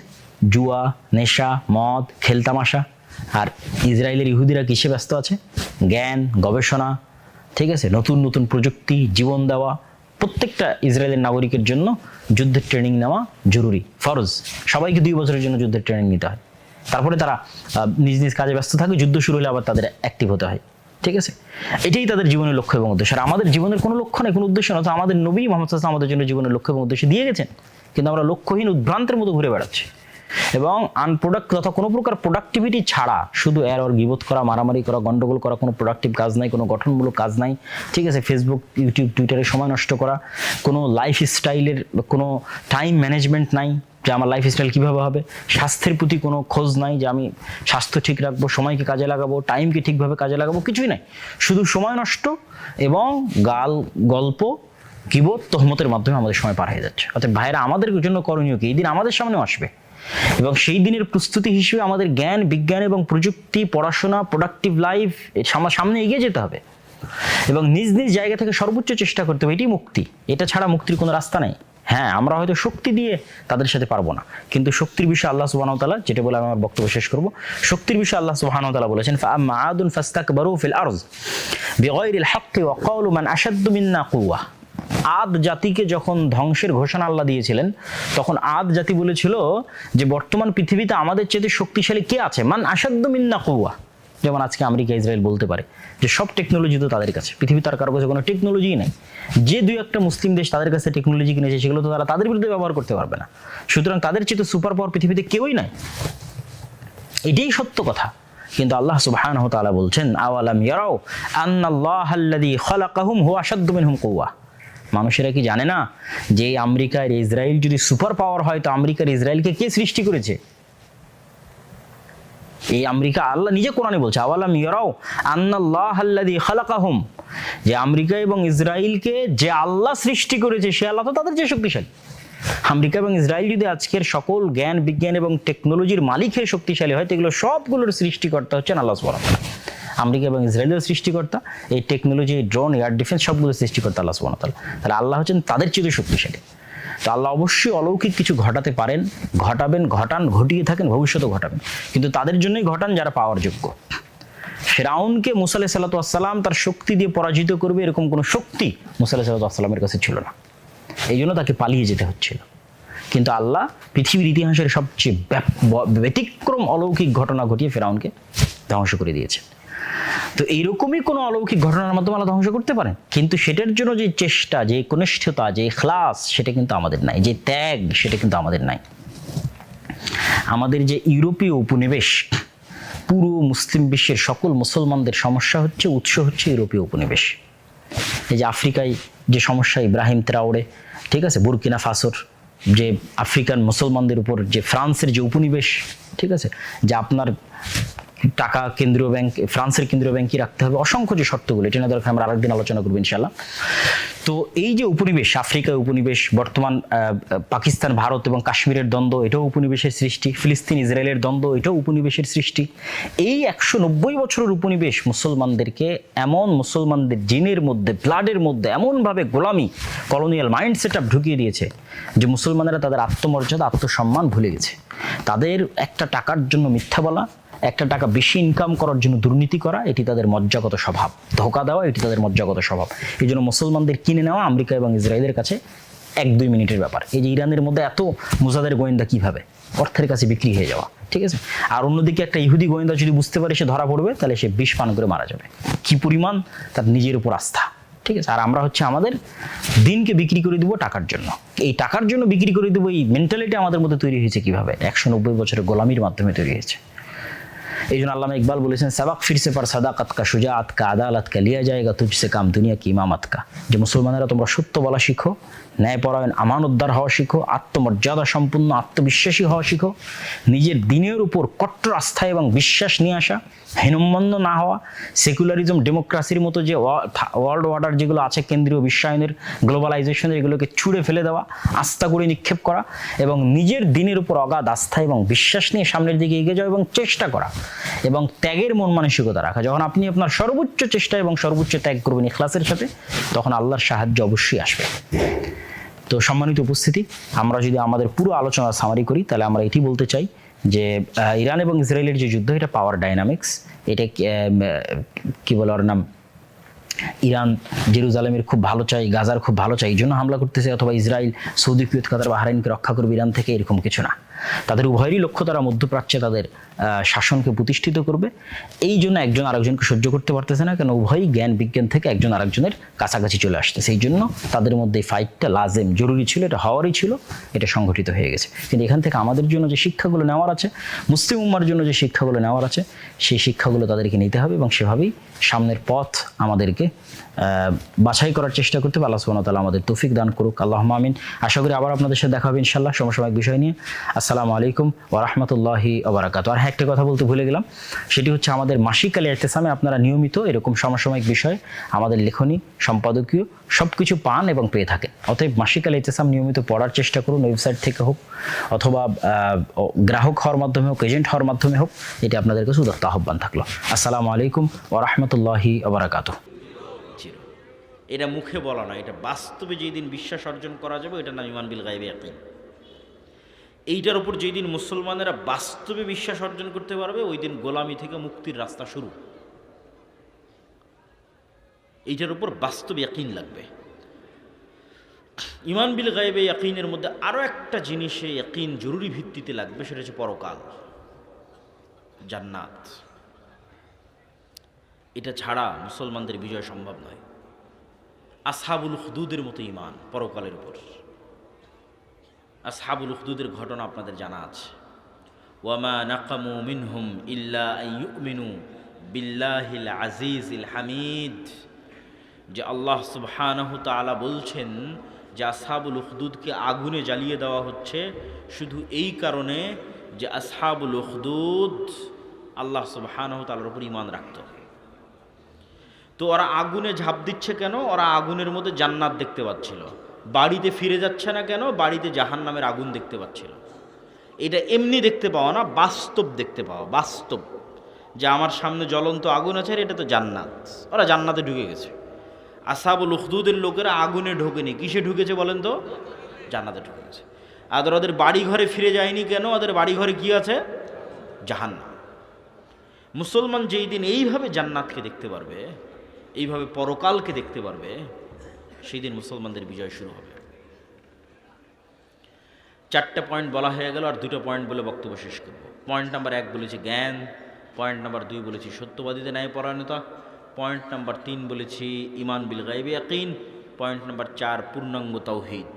জুয়া, নেশা, মদ, খেলতামাশা। আর ইসরায়েলের ইহুদিরা কিসে ব্যস্ত আছে? জ্ঞান, গবেষণা, ঠিক আছে, নতুন নতুন প্রযুক্তি, জীবন দেওয়া। প্রত্যেকটা ইসরায়েলের নাগরিকের জন্য যুদ্ধের ট্রেনিং নেওয়া জরুরি, ফরজ। সবাইকে 2 বছরের জন্য যুদ্ধের ট্রেনিং নিতে হয়, তারপরে তারা নিজ নিজ কাজে ব্যস্ত থাকে, যুদ্ধ শুরু হলে আবার তাদের অ্যাক্টিভ হতে হয়, ঠিক আছে। এটাই তাদের জীবনের লক্ষ্য এবং উদ্দেশ্য। আর আমাদের জীবনের কোনো লক্ষ্য নেই, কোনো উদ্দেশ্য না। তো আমাদের নবী মুহাম্মদ সাল্লাল্লাহু আলাইহি ওয়াসাল্লাম আমাদের জন্য জীবনের লক্ষ্য এবং উদ্দেশ্য দিয়ে গেছেন, কিন্তু আমরা লক্ষ্যহীন উদ্ভ্রান্তের মতো ঘুরে বেড়াচ্ছি এবং আনপ্রোডাক্ট তথা কোনো প্রকার প্রোডাক্টিভিটি ছাড়া শুধু এর গিবত করা, মারামারি করা, গন্ডগোল করা, কোনো প্রোডাক্টিভ কাজ নাই, কোনো গঠনমূলক কাজ নাই, ঠিক আছে। ফেসবুক, ইউটিউব, টুইটারে সময় নষ্ট করা, কোনো লাইফ স্টাইলের কোনো টাইম ম্যানেজমেন্ট নাই যে আমার লাইফ স্টাইল কীভাবে হবে, স্বাস্থ্যের প্রতি কোনো খোঁজ নাই যে আমি স্বাস্থ্য ঠিক রাখবো, সময়কে কাজে লাগাবো, টাইমকে ঠিকভাবে কাজে লাগাবো, কিছুই নাই। শুধু সময় নষ্ট এবং গল্প, কিবোধ, তহমতের মাধ্যমে আমাদের সময় পার হয়ে যাচ্ছে। অর্থাৎ ভাইরা, আমাদের জন্য করণীয় কি? এই দিন আমাদের সামনেও আসবে এবং সেই দিনের প্রস্তুতি হিসেবে আমাদের জ্ঞান, বিজ্ঞান এবং প্রযুক্তি, পড়াশোনা, প্রোডাক্টিভ লাইফ সামনে এগিয়ে যেতে হবে এবং নিজ নিজ জায়গা থেকে সর্বোচ্চ চেষ্টা করতে হবে। এটাই মুক্তি, এটা ছাড়া মুক্তির কোনো রাস্তা নেই। হ্যাঁ, আমরা হয়তো শক্তি দিয়ে তাদের সাথে পারবো না, কিন্তু শক্তির বিষয়ে আল্লাহ সুবহানাহু ওয়া তাআলা, যেটা বলে আমি আমার বক্তব্য শেষ করব, শক্তির বিষয়ে আল্লাহ সুবহানাহু ওয়া তাআলা বলেছেন, ফাআম্মা আদুন ফাস্তাকবারু ফিল আরজ বিগাইরিল হাক্কি ওয়া ক্বালু মান আশাদ্দু মিন্না কুওয়া। আদ জাতিকে যখন ধ্বংসের ঘোষণা আল্লাহ দিয়েছিলেন, তখন আদ জাতি বলেছিল যে বর্তমান পৃথিবীতে আমাদের চেয়ে শক্তিশালী কে আছে? মান আশাদ্দু মিন্না কুওয়া। যেমন আজকে আমেরিকা, ইসরায়েল বলতে পারে যে সব টেকনোলজি তো তাদের কাছে, পৃথিবীতে আর কারো কাছে কোনো টেকনোলজিই নেই। যে 2-1টা মুসলিম দেশ তাদের কাছে টেকনোলজি কিনেছে, সেগুলো তো তারা তাদের বিরুদ্ধে ব্যবহার করতে পারবে না। সুতরাং তাদের চেয়ে সুপার পাওয়ার পৃথিবীতে কেউই নাই, এটাই সত্য কথা। কিন্তু আল্লাহ সুবহানাহু ওয়া তাআলা বলছেন, আওয়ালাম ইয়ারাউ আন্নাল্লাহাল্লাযী খালাকাহুম হুয়া আশাদ্দু মিনহুম কুওয়া। মানুষেরা কি জানে না যে আমেরিকার ইসরায়েল যদি সুপার পাওয়ার হয়, তো আমেরিকার ইসরায়েলকে কে সৃষ্টি করেছে? এই আমেরিকা, আল্লাহ নিজে কোরআনে বলছে, আওয়ালাম ইয়ারাউ আন্নাল্লাহাল্লাযী খালাকাহুম, যে আমেরিকা এবং ইসরায়েলকে যে আল্লাহ সৃষ্টি করেছে, সে আল্লাহ তো তাদের যে শক্তিশালী। আমেরিকা এবং ইসরায়েল যদি আজকের সকল জ্ঞান, বিজ্ঞান এবং টেকনোলজির মালিক হয়ে শক্তিশালী হয়, তো এগুলো সবগুলোর সৃষ্টিকর্তা হচ্ছেন আল্লাহ সুবহানাহু ওয়া তাআলা। আমেরিকা এবং ইসরায়েলের সৃষ্টিকর্তা, এই টেকনোলজি, ড্রোন, এয়ার ডিফেন্স সবগুলো সৃষ্টিকর্তা আল্লাহ সুবহানাহু ওয়া তাআলা। তাহলে আল্লাহ হচ্ছেন তাদের চেয়ে শক্তিশালী। তো আল্লাহ অবশ্যই অলৌকিক কিছু ঘটাতে পারেন, ঘটাবেন, ঘটান, ঘটিয়ে থাকেন, ভবিষ্যতেও ঘটাবেন, কিন্তু তাদের জন্যই ঘটান যারা পাওয়ার যোগ্য। ফিরআউনকে মুসা আলাইহিস সালাতু ওয়াস সালাম তার শক্তি দিয়ে পরাজিত করবে, এরকম কোনো শক্তি মুসা আলাইহিস সালাতু ওয়াস সালামের কাছে ছিল না, এই জন্য তাকে পালিয়ে যেতে হচ্ছিল। কিন্তু আল্লাহ পৃথিবীর ইতিহাসের সবচেয়ে ব্যতিক্রম অলৌকিক ঘটনা ঘটিয়ে ফিরআউনকে ধ্বংস করে দিয়েছে। তো এইরকমই কোনো অলৌকিক ঘটনার মাধ্যমে আল্লাহ ধ্বংস করতে পারেন, কিন্তু সেটার জন্য যে চেষ্টা, যে কনিষ্ঠতা, যে ইখলাস, সেটা কিন্তু আমাদের নাই, যে ত্যাগ, সেটা কিন্তু আমাদের নাই। আমাদের যে ইউরোপীয় উপনিবেশ, পুরো মুসলিম বিশ্বের সকল মুসলমানদের সমস্যা হচ্ছে, উৎস হচ্ছে ইউরোপীয় উপনিবেশ। এই যে আফ্রিকায় যে সমস্যা, ইব্রাহিম ট্রাওরে, ঠিক আছে, বুরকিনা ফাসোর যে আফ্রিকান মুসলমানদের উপর যে ফ্রান্সের যে উপনিবেশ, ঠিক আছে, যে আপনার টাকা কেন্দ্রীয় ব্যাংক, ফ্রান্সের কেন্দ্রীয় ব্যাংকই রাখতে হবে, অসংখ্য যে শর্তগুলো, এটা না দরকার আমরা আরেকদিন আলোচনা করবো ইনশাআল্লাহ। তো এই যে উপনিবেশ, আফ্রিকায় উপনিবেশ, বর্তমান পাকিস্তান, ভারত এবং কাশ্মীরের দ্বন্দ্ব, এটাও উপনিবেশের সৃষ্টি, ফিলিস্তিন, ইসরায়েলের দ্বন্দ্ব, এটাও উপনিবেশের সৃষ্টি। এই 190 বছরের উপনিবেশ মুসলমানদেরকে এমন, মুসলমানদের জিনের মধ্যে, ব্লাডের মধ্যে এমনভাবে গোলামি, কলোনিয়াল মাইন্ড সেট আপ ঢুকিয়ে দিয়েছে যে মুসলমানেরা তাদের আত্মমর্যাদা, আত্মসম্মান ভুলে গেছে। তাদের একটা টাকার জন্য মিথ্যা বলা, একটা টাকা বেশি ইনকাম করার জন্য দুর্নীতি করা, এটি তাদের মজ্জাগত স্বভাব। ধোঁকা দেওয়া, এটি তাদের মজ্জাগত স্বভাব। এই জন্য মুসলমানদের কিনে নেওয়া আমেরিকা এবং ইসরায়েলের কাছে 1-2 মিনিটের ব্যাপার। এই যে ইরানের মধ্যে এত মুজাদের গোয়েন্দা কিভাবে অর্থের কাছে বিক্রি হয়ে যাওয়া, ঠিক আছে। আর অন্যদিকে একটা ইহুদি গোয়েন্দা যদি বুঝতে পারে সে ধরা পড়বে, তাহলে সে বিষ পান করে মারা যাবে। কি পরিমাণ তার নিজের উপর আস্থা, ঠিক আছে, আর আমরা হচ্ছে আমাদের দিনকে বিক্রি করে দিব টাকার জন্য। এই টাকার জন্য বিক্রি করে দিব, এই মেন্টালিটি আমাদের মধ্যে তৈরি হয়েছে কিভাবে? 190 বছরের গোলামির মাধ্যমে তৈরি হয়েছে। এই জন্য আল্লামা ইকবাল বলেছেন, সাবাক ফিরসে পার সাদাকাত কা, সুজাআত কা, আদালত কা, লিয়া জায়েগা তুঝসে কাম দুনিয়া কি ইমামত কা। যে মুসলমানেরা তোমরা সত্য বলা শিখো, ন্যায়পরায়ণ আমানতদার হওয়া শিখো, আত্মমর্যাদা সম্পন্ন আত্মবিশ্বাসী হওয়া শিখো, নিজের দিনের উপর কট্টর আস্থা এবং বিশ্বাস নিয়ে আসা, হীনম্মন্য না হওয়া, সেকুলারিজম ডেমোক্রেসির মতো যে ওয়ার্ল্ড অর্ডার যেগুলো আছে, কেন্দ্রীয় বিশ্বায়নের, গ্লোবালাইজেশনের, এগুলোকে ছুঁড়ে ফেলে দেওয়া, আস্থা করে নিক্ষেপ করা এবং নিজের দিনের উপর অগাধ আস্থা এবং বিশ্বাস নিয়ে সামনের দিকে এগিয়ে যাওয়া এবং চেষ্টা করা এবং ত্যাগের মন মানসিকতা রাখা। যখন আপনি আপনার সর্বোচ্চ চেষ্টা এবং সর্বোচ্চ ত্যাগ করবেন ইখলাসের সাথে, তখন আল্লাহর সাহায্য অবশ্যই আসবে। তো সম্মানিত উপস্থিতি, আমরা যদি আমাদের পুরো আলোচনা সামারি করি, তাহলে আমরা এটি বলতে চাই যে ইরান এবং ইসরায়েলের যে যুদ্ধ, এটা পাওয়ার ডাইনামিক্স। এটা কি বলে ওর নাম, ইরান জেরুজালেমের খুব ভালো চাই, গাজার খুব ভালো চাই, এই জন্য হামলা করতেছে, অথবা ইসরায়েল সৌদি, কুয়েত, কাতার, বাহরাইনকে রক্ষা করবে ইরান থেকে, এরকম কিছু না। তাদের উভয়েরই লক্ষ্য তারা মধ্যপ্রাচ্যে তাদের শাসনকে প্রতিষ্ঠিত করবে। এই জন্য একজন আরেকজনকে সহ্য করতে পারতেছে না, কেন উভয়ই জ্ঞান বিজ্ঞান থেকে একজন আরেকজনের কাছাকাছি চলে আসতেছে। এই জন্য তাদের মধ্যে এই ফাইটটা লাজেম, জরুরি ছিল, এটা হওয়ারই ছিল, এটা সংঘটিত হয়ে গেছে। কিন্তু এখান থেকে আমাদের জন্য যে শিক্ষাগুলো নেওয়ার আছে, মুসলিম উম্মার জন্য যে শিক্ষাগুলো নেওয়ার আছে, সেই শিক্ষাগুলো তাদেরকে নিতে হবে এবং সেভাবেই সামনের পথ আমাদেরকে বাছাই করার চেষ্টা করতে হবে। আল্লাহ সুবহানাহু ওয়া তাআলা আমাদের তৌফিক দান করুক, আল্লাহুম্মা আমিন। আশা করি আবার আপনাদের সাথে দেখা হবে ইনশাআল্লাহ সমসাময়িক বিষয় নিয়ে। আসসালামু আলাইকুম ওয়া রাহমাতুল্লাহি ওয়া বারাকাতুহু। আর হ্যাঁ, একটা কথা বলতে ভুলে গেলাম, সেটি হচ্ছে আমাদের মাসিক আল ইতিসামে আপনারা নিয়মিত এরকম সমসাময়িক বিষয়, আমাদের লেখনী, সম্পাদকীয় সব কিছু পান এবং পেয়ে থাকেন। অতএব মাসিক আল ইতিসাম নিয়মিত পড়ার চেষ্টা করুন, ওয়েবসাইট থেকে হোক অথবা গ্রাহক হওয়ার মাধ্যমে হোক, এজেন্ট হওয়ার মাধ্যমে হোক। এটি আপনাদের কাছে উদাত্ত আহ্বান থাকলো। আসসালামু আলাইকুম ওয়া রাহমাতুল্লাহি ওয়া বারাকাতুহু। এটা মুখে বলা না, এটা বাস্তবে যেই দিন বিশ্বাস অর্জন করা যাবে, এটার নাম ঈমান বিল গায়বি ইয়াকিন। এইটার উপর যেই দিন মুসলমানেরা বাস্তবে বিশ্বাস অর্জন করতে পারবে, ওই দিন গোলামি থেকে মুক্তির রাস্তা শুরু। এইটার উপর বাস্তবে ইয়াকিন লাগবে। ঈমান বিল গায়বি ইয়াকিনের মধ্যে আরও একটা জিনিসে ইয়াকিন জরুরি ভিত্তিতে লাগবে, সেটা হচ্ছে পরকাল, জান্নাত। এটা ছাড়া মুসলমানদের বিজয় সম্ভব নয়। আসহাবুল উখদুদের মতো ঈমান পরকালের উপর। আসহাবুল উখদুদের ঘটনা আপনাদের জানা আছে। ওয়ামা নাকামু মিনহুম ইল্লা আন ইউমিনু বিল্লাহিল আজিজিল হামিদ। যে আল্লাহ সুবহানাহু তাআলা বলছেন যে আসহাবুল উখদুদকে আগুনে জ্বালিয়ে দেওয়া হচ্ছে শুধু এই কারণে যে আসহাবুল উখদুদ আল্লাহ সুবহানাহু তাআলার উপর ঈমান রাখত। তো ওরা আগুনে ঝাঁপ দিচ্ছে কেন? ওরা আগুনের মধ্যে জান্নাত দেখতে পাচ্ছিল। বাড়িতে ফিরে যাচ্ছে না কেন? বাড়িতে জাহান্নামের আগুন দেখতে পাচ্ছিল। এটা এমনি দেখতে পাওয়া না, বাস্তব দেখতে পাওয়া। বাস্তব যে আমার সামনে জ্বলন্ত আগুন আছে, এটা তো জান্নাত। ওরা জান্নাতে ঢুকে গেছে। আসহাবুল উখদুদের লোকেরা আগুনে ঢোকেনি, কিসে ঢুকেছে বলেন তো? জান্নাতে ঢুকে গেছে। আর ওদের বাড়ি ঘরে ফিরে যায়নি কেন? ওদের বাড়ি ঘরে কি আছে? জাহান্নাম। মুসলমান যেই দিন এইভাবে জান্নাতকে দেখতে পারবে, এইভাবে পরকালকে দেখতে পারবে, সেই দিন মুসলমানদের বিজয় শুরু হবে। 4টে পয়েন্ট বলা হয়ে গেল, আর 2টো পয়েন্ট বলে বক্তব্য শেষ করব। পয়েন্ট নাম্বার 1 বলেছি জ্ঞান, পয়েন্ট নাম্বার 2 বলেছি সত্যবাদীদের ন্যায়পরায়ণতা, পয়েন্ট নাম্বার 3 বলেছি ঈমান বিল গায়বি ইয়াকিন, পয়েন্ট নাম্বার 4 পূর্ণাঙ্গ তাওহীদ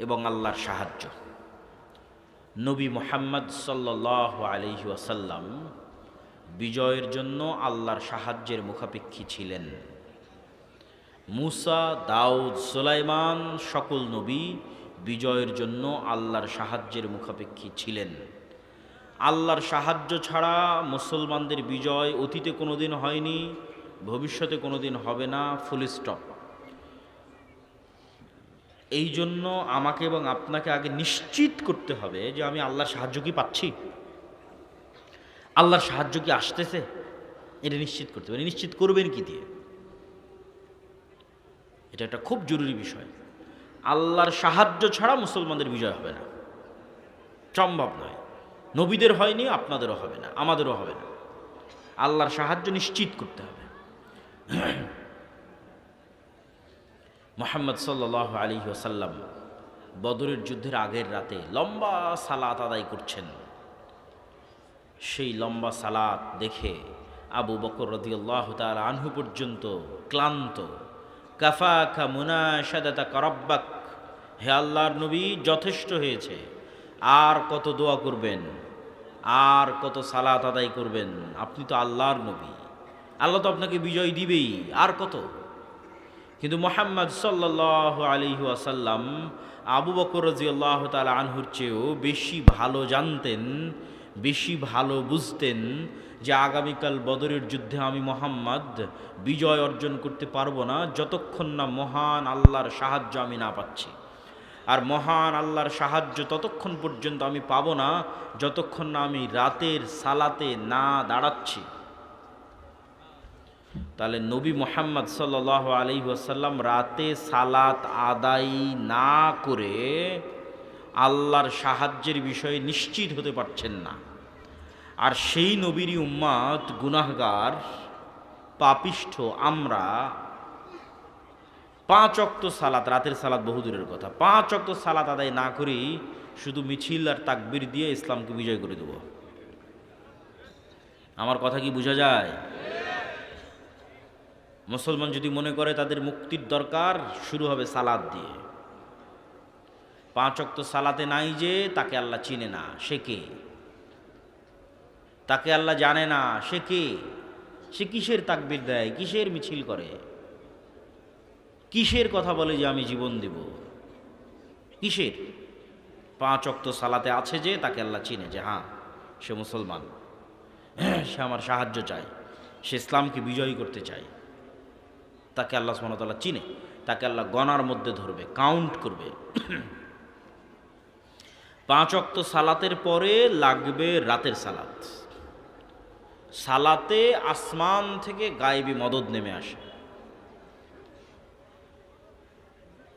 এবং আল্লাহর সাহায্য। নবী মুহাম্মদ সাল্লাল্লাহু আলাইহি ওয়াসাল্লাম বিজয়ের জন্য আল্লাহর সাহায্যের মুখাপেক্ষী ছিলেন। মুসা, দাউদ, সুলাইমান সকল নবী বিজয়ের জন্য আল্লাহর সাহায্যের মুখাপেক্ষী ছিলেন। আল্লাহর সাহায্য ছাড়া মুসলমানদের বিজয় অতীতে কোনোদিন হয়নি, ভবিষ্যতে কোনোদিন হবে না, ফুল স্টপ। এই জন্য আমাকে এবং আপনাকে আগে নিশ্চিত করতে হবে যে আমি আল্লাহর সাহায্য কি পাচ্ছি, আল্লাহর সাহায্য কি আসতেছে, এটা নিশ্চিত করতে হবে। নিশ্চিত করবেন কি দিয়ে? এটা একটা খুব জরুরি বিষয়। আল্লাহর সাহায্য ছাড়া মুসলমানদের বিজয় হবে না, সম্ভব নয়। নবীদের হয়নি, আপনাদেরও হবে না, আমাদেরও হবে না। আল্লাহর সাহায্য নিশ্চিত করতে হবে। মুহাম্মদ সাল্লাল্লাহু আলাইহি ওয়াসাল্লাম বদরের যুদ্ধের আগের রাতে লম্বা সালাত আদায় করছেন। সেই লম্বা সালাত দেখে আবু বকর রাদিয়াল্লাহু তাআলা আনহু পর্যন্ত ক্লান্ত। কাফাকা মুনাশাদাতাকা রাব্বাক, হে আল্লাহর নবী যথেষ্ট হয়েছে, আর কত দোয়া করবেন, আর কত সালাত আদায় করবেন? আপনি তো আল্লাহর নবী, আল্লাহ তো আপনাকে বিজয় দিবেই, আর কত? কিন্তু মুহাম্মদ সাল্লাল্লাহু আলাইহি ওয়াসাল্লাম আবু বকর রাদিয়াল্লাহু তাআলা আনহুর চেয়েও বেশি ভালো জানতেন, বেশি ভালো বুঝতেন যে আগামীকাল বদরের যুদ্ধে আমি মুহাম্মদ বিজয় অর্জন করতে পারবো না যতক্ষণ না মহান আল্লাহর সাহায্য আমি না পাচ্ছি। আর মহান আল্লাহর সাহায্য ততক্ষণ পর্যন্ত আমি পাবো না যতক্ষণ না আমি রাতের সালাতে না দাঁড়াচ্ছি। তাহলে নবী মুহাম্মদ সাল্লাল্লাহু আলাইহি ওয়াসাল্লাম রাতে সালাত আদায় না করে আল্লাহর সাহায্যের বিষয়ে নিশ্চিত হতে পারছেন না। আর সেই নবীরই উম্মত গুনাহগার পাপিষ্ঠ আমরা 5 ওয়াক্ত সালাত, রাতের সালাত বহুদূরের কথা, 5 ওয়াক্ত সালাত আদায় না করেই শুধু মিছিল আর তাকবীর দিয়ে ইসলামকে বিজয় করে দেব। আমার কথা কি বোঝা যায়? মুসলমান যদি মনে করে তাদের মুক্তির দরকার, শুরু হবে সালাত দিয়ে। 5 ওয়াক্ত সালাতে নাই যে তাকে আল্লাহ চিনে না, সে কে? তাকে আল্লাহ জানে না, সে কে? সে কিসের তাকবীর দেয়, কিসের মিছিল করে, কিসের কথা বলে যে আমি জীবন দেব, কিসের? 5 ওয়াক্ত সালাতে আছে যে তাকে আল্লাহ চিনে, যে হ্যাঁ সে মুসলমান, সে আমার সাহায্য চায়, সে ইসলামকে বিজয়ী করতে চায়। তাকে আল্লাহ সুবহানাহু ওয়া তাআলা চিনে, তাকে আল্লাহ গণার মধ্যে ধরবে, কাউন্ট করবে। 5 ওয়াক্ত সালাতের পরে লাগবে রাতের সালাত। সালাতে আসমান থেকে গায়েবী মদদ নেমে আসে।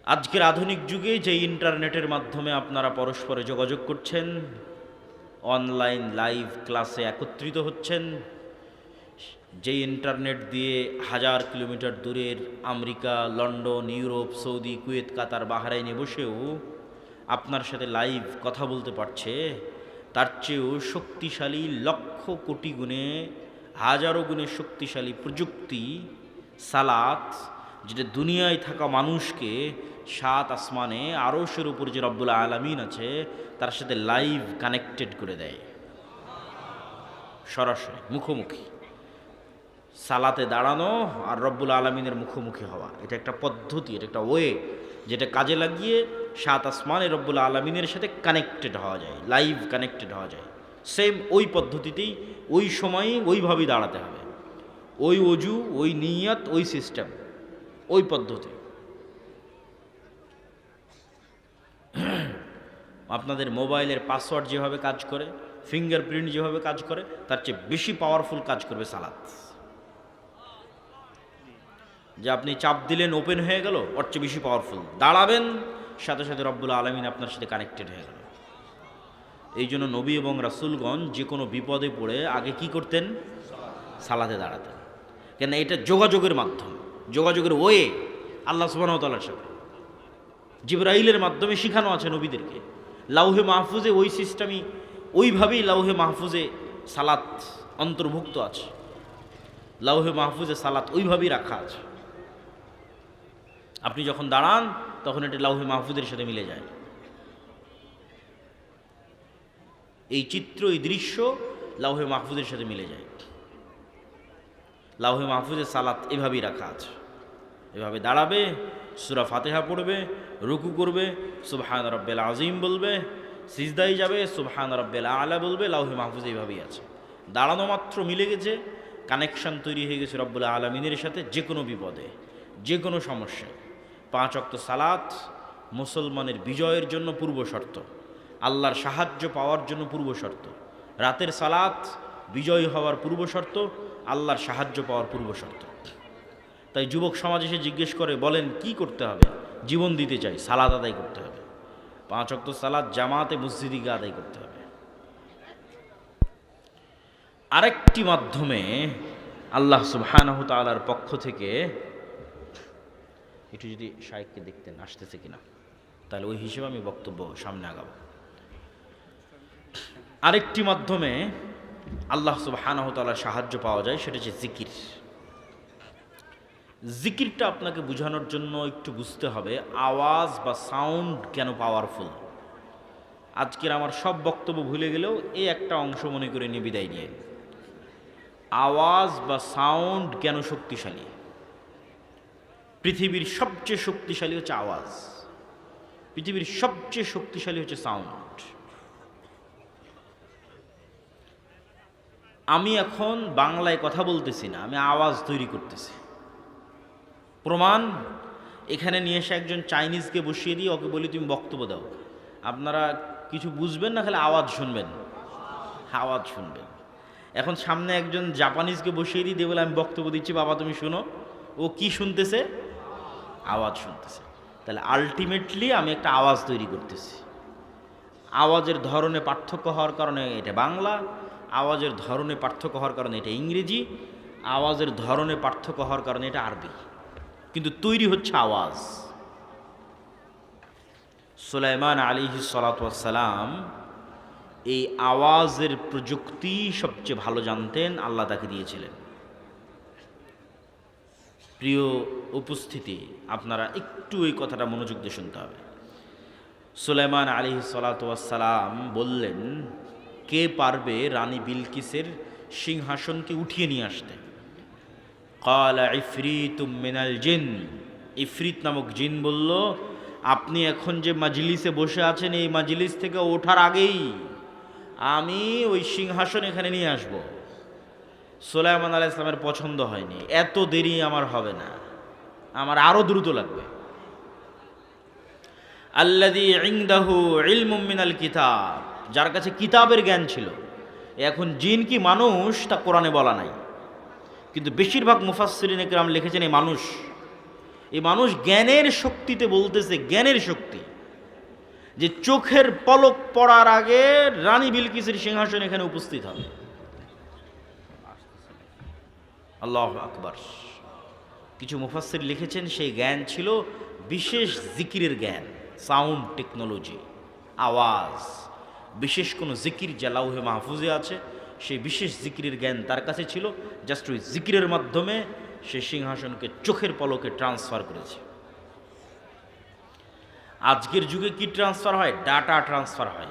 আজকের আধুনিক যুগে যে ইন্টারনেটের মাধ্যমে আপনারা পরস্পরে যোগাযোগ করছেন, অনলাইন লাইভ ক্লাসে একত্রিত হচ্ছেন, যে ইন্টারনেট দিয়ে 1000 কিলোমিটার দূরের America, London, Europe, Saudi, Kuwait, Qatar, বাহরাইনে বসেও আপনার সাথে লাইভ কথা বলতে পারছে, তার চেয়েও শক্তিশালী লক্ষ কোটি গুণে, হাজারো গুণে শক্তিশালী প্রযুক্তি সালাত, যেটা দুনিয়ায় থাকা মানুষকে 7 আসমানে আরশের উপর যে রব্বুল আলামিন আছে তার সাথে লাইভ কানেক্টেড করে দেয়, সরাসরি মুখোমুখি। সালাতে দাঁড়ানো আর রব্বুল আলামিনের মুখোমুখি হওয়া, এটা একটা পদ্ধতি, এটা একটা ওয়ে, যেটা কাজে লাগিয়ে 7 আসমানে রব্বুল আলামিনের সাথে কানেক্টেড হওয়া যায়, লাইভ কানেক্টেড হওয়া যায়। সেম ওই পদ্ধতিতেই, ওই সময়ই ওইভাবেই দাঁড়াতে হবে, ওই অজু, ওই নিয়ত, ওই সিস্টেম, ওই পদ্ধতি। আপনাদের মোবাইলের পাসওয়ার্ড যেভাবে কাজ করে, ফিঙ্গারপ্রিন্ট যেভাবে কাজ করে, তার চেয়ে বেশি পাওয়ারফুল কাজ করবে সালাত। যে আপনি চাপ দিলেন ওপেন হয়ে গেল, ওর চেয়ে বেশি পাওয়ারফুল। দাঁড়াবেন, সাথে সাথে রব্বুল আলামিন আপনার সাথে কানেক্টেড হয়ে গেল। এই জন্য নবী এবং রাসূলগণ যে কোনো বিপদে পড়ে আগে কি করতেন? সালাতে দাঁড়াতেন। কেন? এটা যোগাযোগের মাধ্যম, যোগাযোগের ওয়ে আল্লাহ সুবহানাহু ওয়া তাআলার সাথে। জিবরাইলের মাধ্যমে শিখানো আছে নবীদেরকে। লাউহে মাহফুজে ওই সিস্টেমই, ওইভাবেই লাউহে মাহফুজে সালাত অন্তর্ভুক্ত আছে। লাউহে মাহফুজে সালাত ওইভাবেই রাখা আছে। আপনি যখন দাঁড়ান তখন এটি লাউহে মাহফুজের সাথে মিলে যায়। এই চিত্র, এই দৃশ্য লাউহে মাহফুজের সাথে মিলে যায়। লাউহে মাহফুজের সালাত এভাবেই রাখা আছে। এভাবে দাঁড়াবে, সূরা ফাতিহা পড়বে, রুকু করবে, সুবহান রাব্বিল আযীম বলবে, সিজদায় যাবে, সুবহান রাব্বিল আ'লা বলবে। লাউহে মাহফুজ এইভাবেই আছে। দাঁড়ানো মাত্র মিলে গেছে, কানেকশন তৈরি হয়ে গেছে রব্বুল আলামিনের সাথে। যে কোনো বিপদে, যে কোনো সমস্যায় 5 ওয়াক্ত সালাত মুসলমানের বিজয়ের জন্য পূর্ব শর্ত, আল্লাহর সাহায্য পাওয়ার জন্য পূর্ব শর্ত। রাতের সালাত বিজয় হওয়ার পূর্ব শর্ত, আল্লাহর সাহায্য পাওয়ার পূর্ব শর্ত। তাই যুবক সমাজ এসে জিজ্ঞেস করে, বলেন কি করতে হবে? জীবন দিতে চাই, সালাত আদায় করতে হবে। 5 ওয়াক্ত সালাত জামাতে মসজিদে গিয়ে আদায় করতে হবে। আরেকটি মাধ্যমে আল্লাহ সুবহানাহু ওয়া তাআলার পক্ষ থেকে, একটু যদি শাইখকে দেখতেন আসতেছে কিনা, তাহলে ওই হিসেবে আমি বক্তব্য সামনে আগাবো। আরেকটি মাধ্যমে আল্লাহ সুবহানাহু ওয়া তাআলার সাহায্য পাওয়া যায়, সেটা হচ্ছে জিকির। জিকিরটা আপনাকে বোঝানোর জন্য একটু বুঝতে হবে আওয়াজ বা সাউন্ড কেন পাওয়ারফুল। আজকের আমার সব বক্তব্য ভুলে গেলেও এই একটা অংশ মনে করে নিয়ে বিদায় নিয়ে, আওয়াজ বা সাউন্ড কেন শক্তিশালী। পৃথিবীর সবচেয়ে শক্তিশালী হচ্ছে আওয়াজ, পৃথিবীর সবচেয়ে শক্তিশালী হচ্ছে সাউন্ড। আমি এখন বাংলায় কথা বলতেছি না, আমি আওয়াজ তৈরি করতেছি। প্রমাণ, এখানে নিয়ে এসে একজন চাইনিজকে বসিয়ে দিয়ে ওকে বলি তুমি বক্তব্য দাও, আপনারা কিছু বুঝবেন না, খালি আওয়াজ শুনবেন, আওয়াজ শুনবেন। এখন সামনে একজন জাপানিজকে বসিয়ে দিয়ে বলে আমি বক্তব্য দিচ্ছি, বাবা তুমি শুনো, ও কি শুনতেছে? আওয়াজ শুনতেছে। তাহলে আলটিমেটলি আমি একটা আওয়াজ তৈরি করতেছি। আওয়াজের ধরনে পার্থক্য হওয়ার কারণে এটা বাংলা, আওয়াজের ধরনে পার্থক্য হওয়ার কারণে এটা ইংরেজি, আওয়াজের ধরনে পার্থক্য হওয়ার কারণে এটা আরবি, কিন্তু তৈরি হচ্ছে আওয়াজ। সুলাইমান আলাইহিস সালাতু ওয়াস সালাম এই আওয়াজের প্রযুক্তি সবচেয়ে ভালো জানতেন, আল্লাহ তাকে দিয়েছিলেন। প্রিয় উপস্থিতি, আপনারা একটু এই কথাটা মনোযোগ দিয়ে শুনতে হবে। সুলাইমান আলাইহিস সালাতু ওয়াস সালাম বললেন, কে পারবে রানী বিলকিসের সিংহাসনকে উঠিয়ে নিয়ে আসতে? ক্বালা ইফরিতুম মিনাল জিন, ইফরিত নামক জিন বলল, আপনি এখন যে মাজলিসে বসে আছেন এই মাজলিস থেকে ওঠার আগেই আমি ওই সিংহাসন এখানে নিয়ে আসব। সুলাইমান আলাইহিস সালামের পছন্দ হয়নি, এত দেরি আমার হবে না, আমার আরো দ্রুত লাগবে। আল্লাযী ইনদাহু ইলমুম মিনাল কিতাব, যার কাছে কিতাবের জ্ঞান ছিল। এখন জিন কি মানুষ তা কোরআনে বলা নাই, কিন্তু বেশিরভাগ মুফাসসিরিন ইকরাম লিখেছেন এই মানুষ জ্ঞানের শক্তিতে বলতেছে, জ্ঞানের শক্তি, যে চোখের পলক পড়ার আগে রানী বিলকিসের সিংহাসন এখানে উপস্থিত হবে। আল্লাহু আকবার। কিছু মুফাসসির লিখেছেন সেই জ্ঞান ছিল বিশেষ জিকিরের জ্ঞান, সাউন্ড টেকনোলজি, আওয়াজ, বিশেষ কোনো জিকির যা লাউহে মাহফুজে আছে, সেই বিশেষ জিকিরের জ্ঞান তার কাছে ছিল। জাস্ট ওই জিকিরের মাধ্যমে সে সিংহাসনকে চোখের পলকে ট্রান্সফার করেছে। আজকের যুগে কি ট্রান্সফার হয়? ডাটা ট্রান্সফার হয়।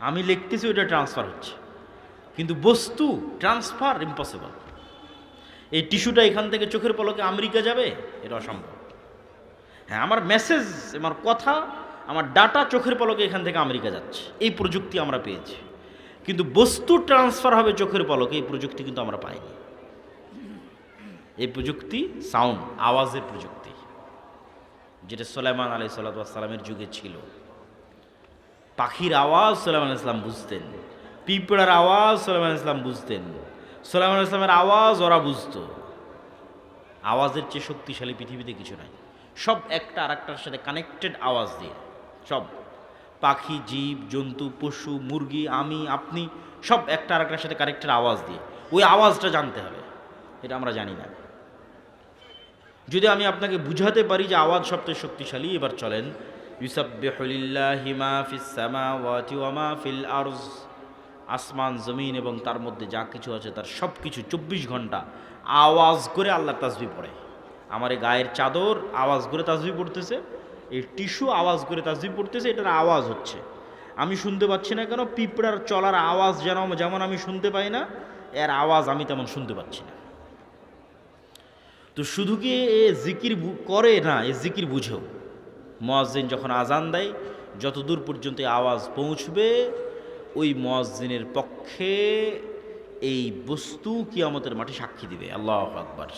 আমি লিখতেছি, ওইটা ট্রান্সফার হচ্ছে, কিন্তু বস্তু ট্রান্সফার ইম্পসিবল। এই টিস্যুটা এখান থেকে চোখের পলকে আমেরিকা যাবে, এটা অসম্ভব। হ্যাঁ, আমার মেসেজ, আমার কথা, আমার ডাটা চোখের পলকে এখান থেকে আমেরিকা যাচ্ছে, এই প্রযুক্তি আমরা পেয়েছি। কিন্তু বস্তু ট্রান্সফার হবে চোখের পলকে, এই প্রযুক্তি কিন্তু আমরা পাইনি। এই প্রযুক্তি সাউন্ড, আওয়াজের প্রযুক্তি, যেটা সুলাইমান আলাইহিস সালাতু ওয়াস সালামের যুগে ছিল। পাখির আওয়াজ সুলাইমান আলাইহিস সালাম বুঝতেন, পিঁপড়ার আওয়াজ সুলাইমান আলাইহিস সালাম বুঝতেন, সুলাইমান আলাইহিস সালামের আওয়াজ ওরা বুঝতো। আওয়াজের চেয়ে শক্তিশালী পৃথিবীতে কিছু নাই। সব একটা আর একটার সাথে কানেক্টেড আওয়াজ দিয়ে, সব পাখি, জীব জন্তু, পশু, মুরগি, আমি, আপনি, সব একটা আর একটার সাথে কানেক্টেড আওয়াজ দিয়ে। ওই আওয়াজটা জানতে হবে, এটা আমরা জানি না। যদি আমি আপনাকে বুঝাতে পারি যে আওয়াজ সবচেয়ে শক্তিশালী, এবার চলেন, ইউসাব্বিহু লিল্লাহি মা ফিস সামাওয়াতি ওয়া মা ফিল আরজ, আসমান জমিন এবং তার মধ্যে যা কিছু আছে তার সব কিছু 24 ঘন্টা আওয়াজ করে আল্লাহর তাসবিহ পড়ে। আমার এই গায়ের চাদর আওয়াজ করে তাসবিহ পড়তেছে, এই টিস্যু আওয়াজ করে তাসবিহ পড়তেছে, এটার আওয়াজ হচ্ছে। আমি শুনতে পাচ্ছি না কেন? পিঁপড়ার চলার আওয়াজ যেমন আমি শুনতে পাই না, এর আওয়াজ আমি তেমন শুনতে পাচ্ছি না। তো শুধু কি এ জিকির করে না, এ জিকির বুঝেও। মুয়াজ্জিন যখন আজান দেয়, যতদূর পর্যন্ত আওয়াজ পৌঁছবে ওই মুয়াজ্জিনের পক্ষে এই বস্তু কিয়ামতের মাঠে সাক্ষী দিবে। আল্লাহু আকবার।